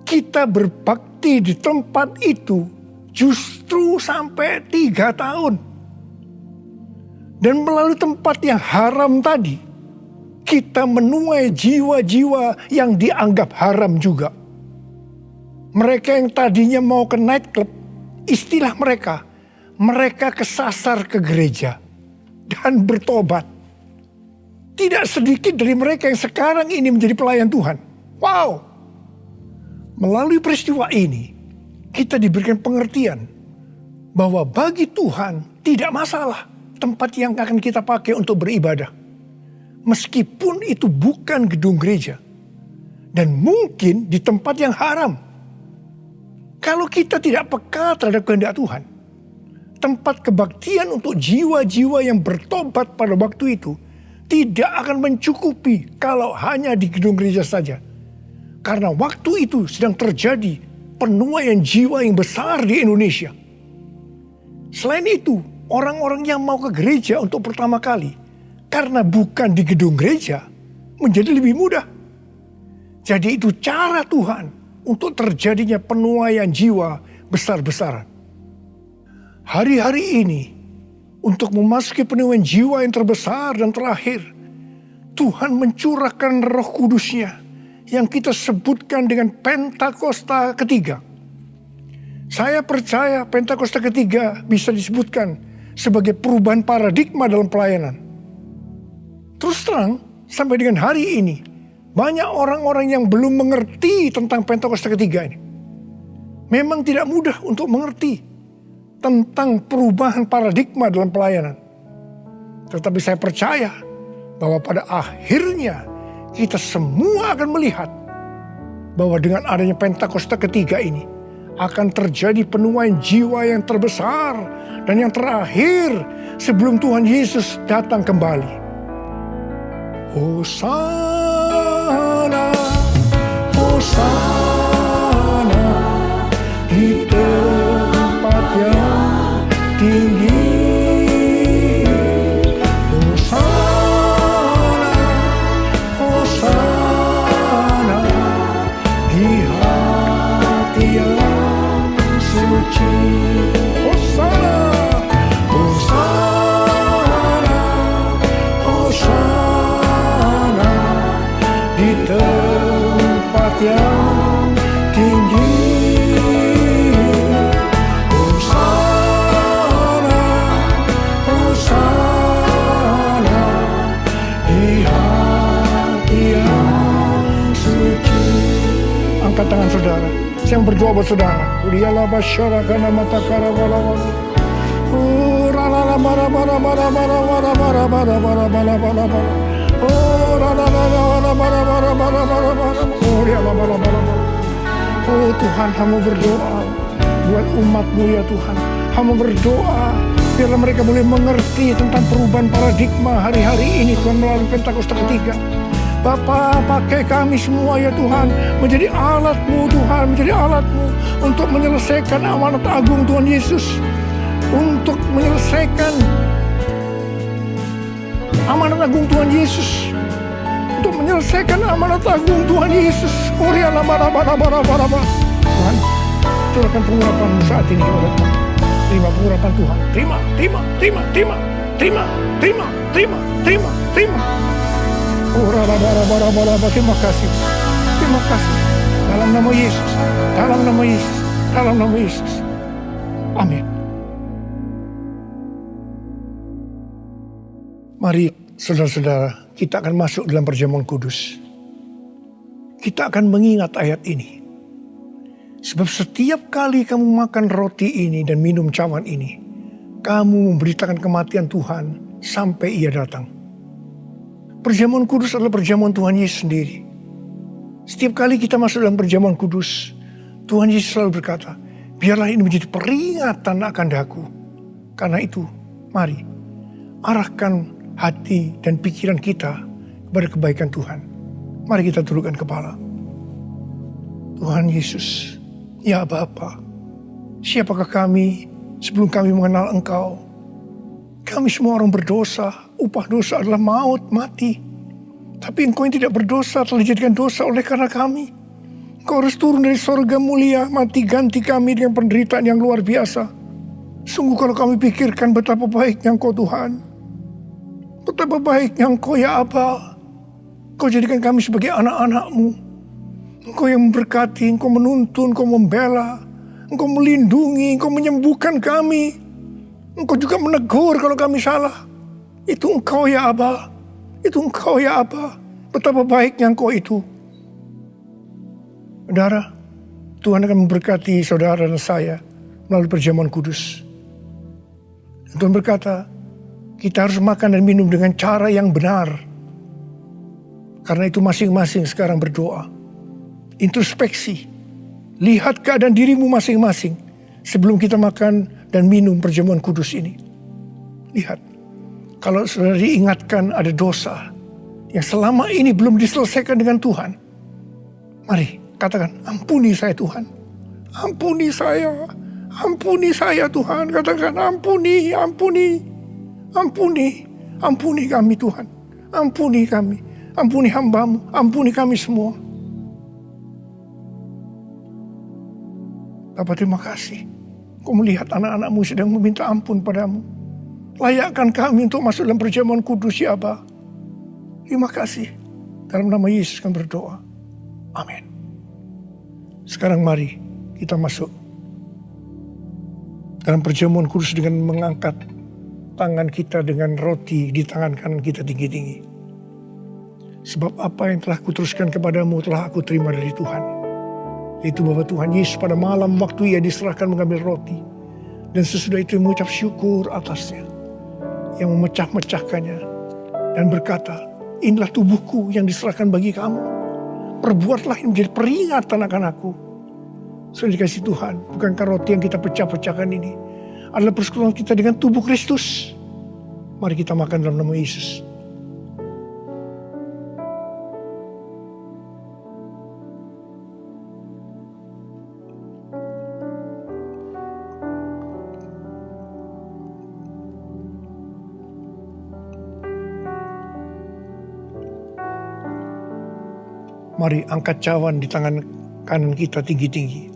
[SPEAKER 6] kita berbakti di tempat itu justru sampai 3 tahun. Dan melalui tempat yang haram tadi, kita menuai jiwa-jiwa yang dianggap haram juga. Mereka yang tadinya mau ke nightclub, istilah mereka kesasar ke gereja dan bertobat. Tidak sedikit dari mereka yang sekarang ini menjadi pelayan Tuhan. Wow! Melalui peristiwa ini, kita diberikan pengertian bahwa bagi Tuhan tidak masalah tempat yang akan kita pakai untuk beribadah. Meskipun itu bukan gedung gereja. Dan mungkin di tempat yang haram. Kalau kita tidak peka terhadap kehendak Tuhan, tempat kebaktian untuk jiwa-jiwa yang bertobat pada waktu itu tidak akan mencukupi kalau hanya di gedung gereja saja. Karena waktu itu sedang terjadi penuaian jiwa yang besar di Indonesia. Selain itu, orang-orang yang mau ke gereja untuk pertama kali, karena bukan di gedung gereja, menjadi lebih mudah. Jadi itu cara Tuhan untuk terjadinya penuaian jiwa besar-besaran. Hari-hari ini, untuk memasuki penuaian jiwa yang terbesar dan terakhir, Tuhan mencurahkan Roh Kudus-Nya yang kita sebutkan dengan Pentakosta ketiga. Saya percaya Pentakosta ketiga bisa disebutkan sebagai perubahan paradigma dalam pelayanan. Terus terang, sampai dengan hari ini, banyak orang-orang yang belum mengerti tentang Pentakosta ketiga ini. Memang tidak mudah untuk mengerti tentang perubahan paradigma dalam pelayanan. Tetapi saya percaya bahwa pada akhirnya kita semua akan melihat bahwa dengan adanya Pentakosta ketiga ini akan terjadi penuaian jiwa yang terbesar dan yang terakhir sebelum Tuhan Yesus datang kembali. Hosana, Hosana di tempat yang tinggi. Hosana yang berdoa buat saudara. Uliyalah basyara kana matakara wala wala. Rala bara bara bara bara bara bara bara bara bara bara bara. Rala bara bara bara bara bara bara. Uliyalah bara bara bara. Oh Tuhan, hamba berdoa buat umat-Mu ya Tuhan. Hamba berdoa biarlah mereka boleh mengerti tentang perubahan paradigma hari-hari ini Tuhan melalui Pentakosta ketiga. Bapa, pakai kami semua ya Tuhan menjadi alat-Mu Tuhan, menjadi alat-Mu untuk menyelesaikan amanat agung Tuhan Yesus. Untuk menyelesaikan amanat agung Tuhan Yesus. Untuk menyelesaikan amanat agung Tuhan Yesus. Tuhan, curahkan pengurapan-Mu saat ini kepada kami. Terima pengurapan Tuhan. Terima. Terima kasih. Terima kasih. Dalam nama Yesus. Dalam nama Yesus. Dalam nama Yesus. Amin. Mari saudara-saudara, kita akan masuk dalam perjamuan kudus. Kita akan mengingat ayat ini. Sebab setiap kali kamu makan roti ini dan minum cawan ini, kamu memberitakan kematian Tuhan sampai Ia datang. Perjamuan kudus adalah perjamuan Tuhan Yesus sendiri. Setiap kali kita masuk dalam perjamuan kudus, Tuhan Yesus selalu berkata, biarlah ini menjadi peringatan akan daku. Karena itu, mari arahkan hati dan pikiran kita kepada kebaikan Tuhan. Mari kita tundukkan kepala. Tuhan Yesus, ya Bapa, siapakah kami sebelum kami mengenal Engkau? Kami semua orang berdosa, upah dosa adalah maut, mati. Tapi Engkau yang tidak berdosa telah dijadikan dosa oleh karena kami. Engkau harus turun dari sorga mulia, mati ganti kami dengan penderitaan yang luar biasa. Sungguh kalau kami pikirkan betapa baiknya Engkau Tuhan. Betapa baiknya Engkau ya Aba. Engkau jadikan kami sebagai anak-anak-Mu. Engkau yang memberkati, Engkau menuntun, Engkau membela, Engkau melindungi, Engkau menyembuhkan kami. Engkau juga menegur kalau kami salah. Itu Engkau ya Aba. Itu Engkau ya Aba. Betapa baiknya Engkau itu. Saudara, Tuhan akan memberkati saudara dan saya melalui perjamuan kudus. Dan Tuhan berkata, kita harus makan dan minum dengan cara yang benar. Karena itu masing-masing sekarang berdoa. Introspeksi. Lihat keadaan dirimu masing-masing sebelum kita makan dan minum perjamuan kudus ini. Lihat. Kalau saudara diingatkan ada dosa yang selama ini belum diselesaikan dengan Tuhan. Mari katakan, ampuni saya Tuhan. Ampuni saya. Ampuni saya Tuhan. Katakan, ampuni, ampuni. Ampuni, ampuni kami Tuhan. Ampuni kami. Ampuni hamba-Mu. Ampuni kami semua. Bapa, terima kasih. Kau melihat anak-anak-Mu sedang meminta ampun padamu. Layakkan kami untuk masuk dalam perjamuan kudus ya Aba. Terima kasih. Dalam nama Yesus kami berdoa. Amin. Sekarang mari kita masuk dalam perjamuan kudus dengan mengangkat tangan kita dengan roti di tangan kanan kita tinggi-tinggi. Sebab apa yang telah kuteruskan kepadamu telah aku terima dari Tuhan. Yaitu bahwa Tuhan Yesus pada malam waktu Ia diserahkan mengambil roti. Dan sesudah itu mengucap syukur atasnya. Yang memecah-mecahkannya. Dan berkata, inilah tubuhku yang diserahkan bagi kamu. Perbuatlah ini menjadi peringatan akan aku. Sudah dikasih Tuhan, bukankah roti yang kita pecah-pecahkan ini adalah persekutuan kita dengan tubuh Kristus. Mari kita makan dalam nama Yesus. Mari angkat cawan di tangan kanan kita tinggi-tinggi.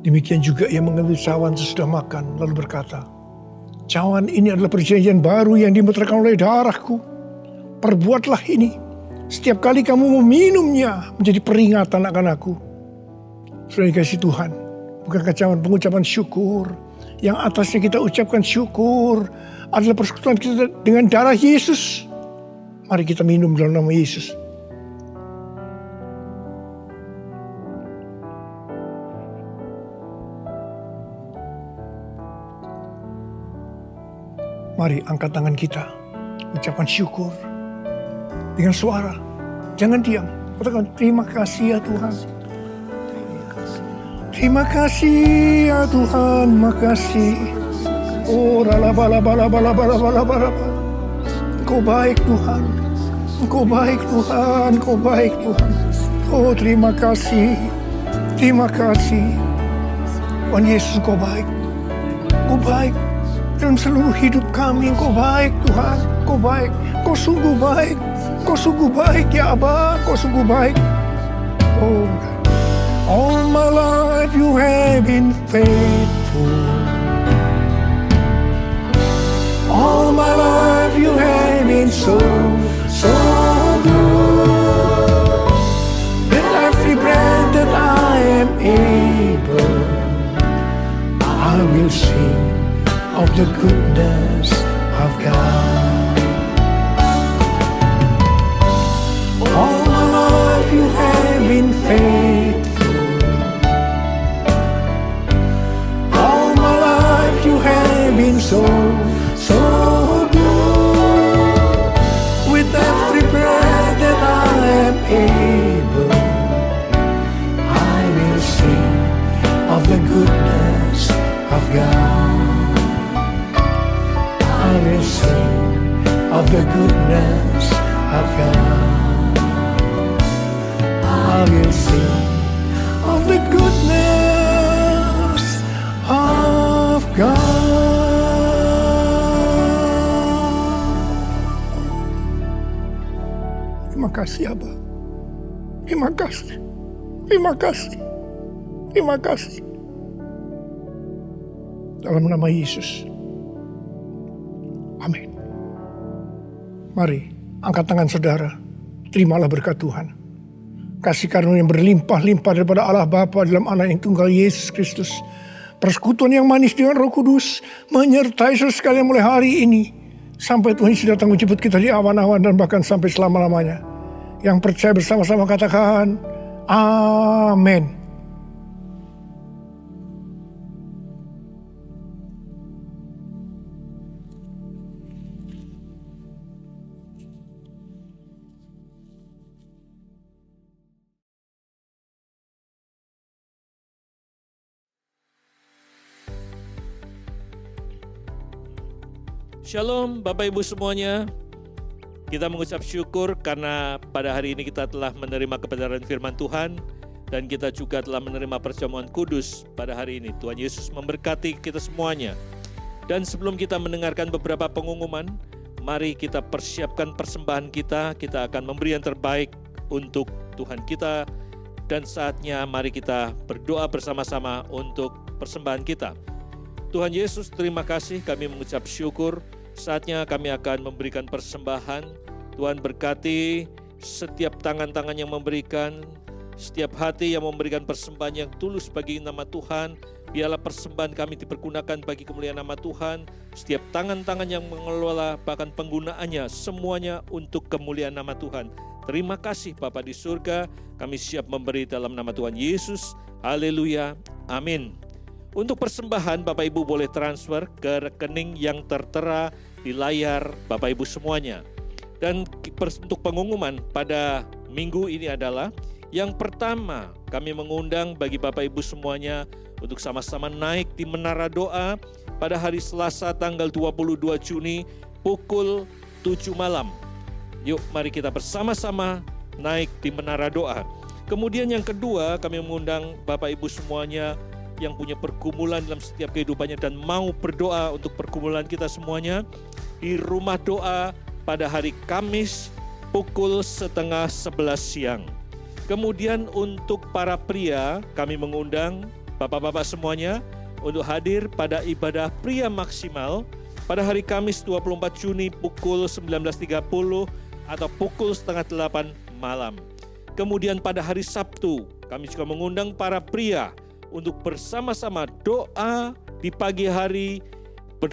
[SPEAKER 6] Demikian juga Ia mengambil cawan sesudah makan lalu berkata, cawan ini adalah perjanjian baru yang dimeteraikan oleh darahku. Perbuatlah ini setiap kali kamu meminumnya menjadi peringatan akan aku. Sudah dikasih Tuhan, bukankah cawan pengucapan syukur yang atasnya kita ucapkan syukur adalah persekutuan kita dengan darah Yesus. Mari kita minum dalam nama Yesus. Mari angkat tangan kita, ucapan syukur dengan suara. Jangan diam. Katakan terima kasih ya Tuhan. Terima kasih ya Tuhan, makasih. Oh, ralabalabalabalabalabalabala. Engkau baik Tuhan. Engkau baik Tuhan, Engkau baik Tuhan. Oh, terima kasih. Terima kasih. Tuhan Yesus, Engkau baik. Engkau baik. Dalam seluruh hidup kami, Engkau baik Tuhan. Engkau baik. Engkau sungguh baik. Engkau sungguh baik ya Abah. Engkau sungguh baik. Oh, all my life you have been faithful. All my life you have been so good. With every breath that I am able, I will sing of the goodness of God. All my life you have been faithful. All my life you have been so good. With every breath that I am able, I will sing of the goodness of God. I will sing of the goodness of God. I will sing of the goodness of God. Terima kasih Abah. Terima kasih. Terima kasih. Terima kasih. Dalam nama Yesus. Amin. Mari angkat tangan saudara. Terimalah berkat Tuhan. Kasih karunia yang berlimpah-limpah daripada Allah Bapa dalam Anak yang tunggal Yesus Kristus. Persekutuan yang manis dengan Roh Kudus menyertai saudara sekalian mulai hari ini sampai Tuhan Yesus datang menjemput kita di awan-awan dan bahkan sampai selama-lamanya. Yang percaya bersama-sama katakan amin.
[SPEAKER 7] Shalom Bapak Ibu semuanya. Kita mengucap syukur karena pada hari ini kita telah menerima kebenaran firman Tuhan dan kita juga telah menerima perjamuan kudus pada hari ini. Tuhan Yesus memberkati kita semuanya. Dan sebelum kita mendengarkan beberapa pengumuman, mari kita persiapkan persembahan kita. Kita akan memberi yang terbaik untuk Tuhan kita. Dan saatnya mari kita berdoa bersama-sama untuk persembahan kita. Tuhan Yesus, terima kasih, kami mengucap syukur. Saatnya kami akan memberikan persembahan. Tuhan berkati setiap tangan-tangan yang memberikan, setiap hati yang memberikan persembahan yang tulus bagi nama Tuhan. Biarlah persembahan kami dipergunakan bagi kemuliaan nama Tuhan. Setiap tangan-tangan yang mengelola bahkan penggunaannya semuanya untuk kemuliaan nama Tuhan. Terima kasih Bapa di surga, kami siap memberi dalam nama Tuhan Yesus. Haleluya, amin. Untuk persembahan Bapak Ibu boleh transfer ke rekening yang tertera di layar Bapak Ibu semuanya. Dan untuk pengumuman pada minggu ini adalah yang pertama, kami mengundang bagi Bapak Ibu semuanya untuk sama-sama naik di Menara Doa pada hari Selasa tanggal 22 Juni pukul 7 malam. Yuk mari kita bersama-sama naik di Menara Doa. Kemudian yang kedua, kami mengundang Bapak Ibu semuanya yang punya pergumulan dalam setiap kehidupannya dan mau berdoa untuk pergumulan kita semuanya di rumah doa pada hari Kamis pukul 10:30 siang. Kemudian untuk para pria, kami mengundang bapak-bapak semuanya untuk hadir pada ibadah pria maksimal pada hari Kamis 24 Juni pukul 19.30 atau pukul 7:30 malam. Kemudian pada hari Sabtu, kami juga mengundang para pria untuk bersama-sama doa di pagi hari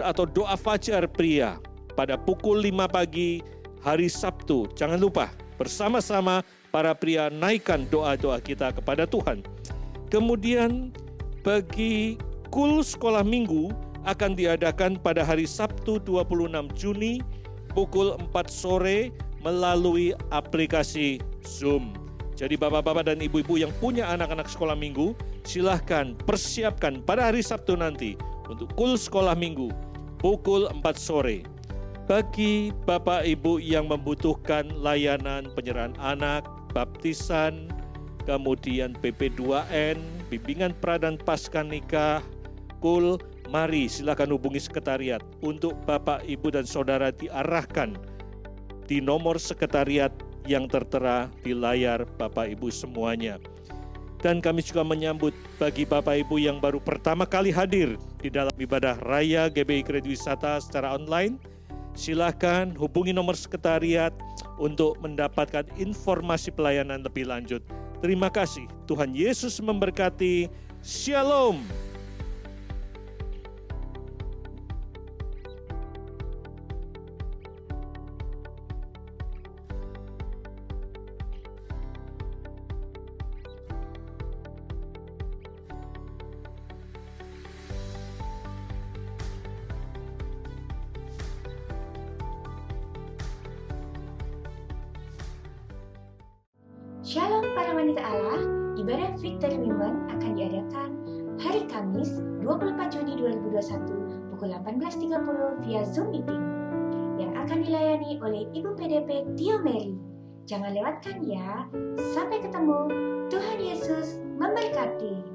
[SPEAKER 7] atau doa fajar pria pada pukul 5 pagi hari Sabtu. Jangan lupa bersama-sama para pria naikkan doa-doa kita kepada Tuhan. Kemudian bagi kul sekolah minggu akan diadakan pada hari Sabtu 26 Juni pukul 4 sore melalui aplikasi Zoom. Jadi bapak-bapak dan ibu-ibu yang punya anak-anak sekolah minggu, silahkan persiapkan pada hari Sabtu nanti untuk kul sekolah minggu pukul 4 sore. Bagi bapak ibu yang membutuhkan layanan penyerahan anak, baptisan, kemudian PP2N, bimbingan pra dan pasca nikah, kul, mari silakan hubungi sekretariat untuk bapak, ibu, dan saudara diarahkan di nomor sekretariat yang tertera di layar bapak ibu semuanya. Dan kami juga menyambut bagi bapak ibu yang baru pertama kali hadir di dalam ibadah raya GBI Kredit Wisata secara online, silakan hubungi nomor sekretariat untuk mendapatkan informasi pelayanan lebih lanjut. Terima kasih. Tuhan Yesus memberkati. Shalom.
[SPEAKER 8] Shalom para wanita Allah, ibadah Victory Women akan diadakan hari Kamis 24 Juni 2021 pukul 18.30 via Zoom Meeting yang akan dilayani oleh Ibu PDP Tio Mary. Jangan lewatkan ya. Sampai ketemu. Tuhan Yesus memberkati.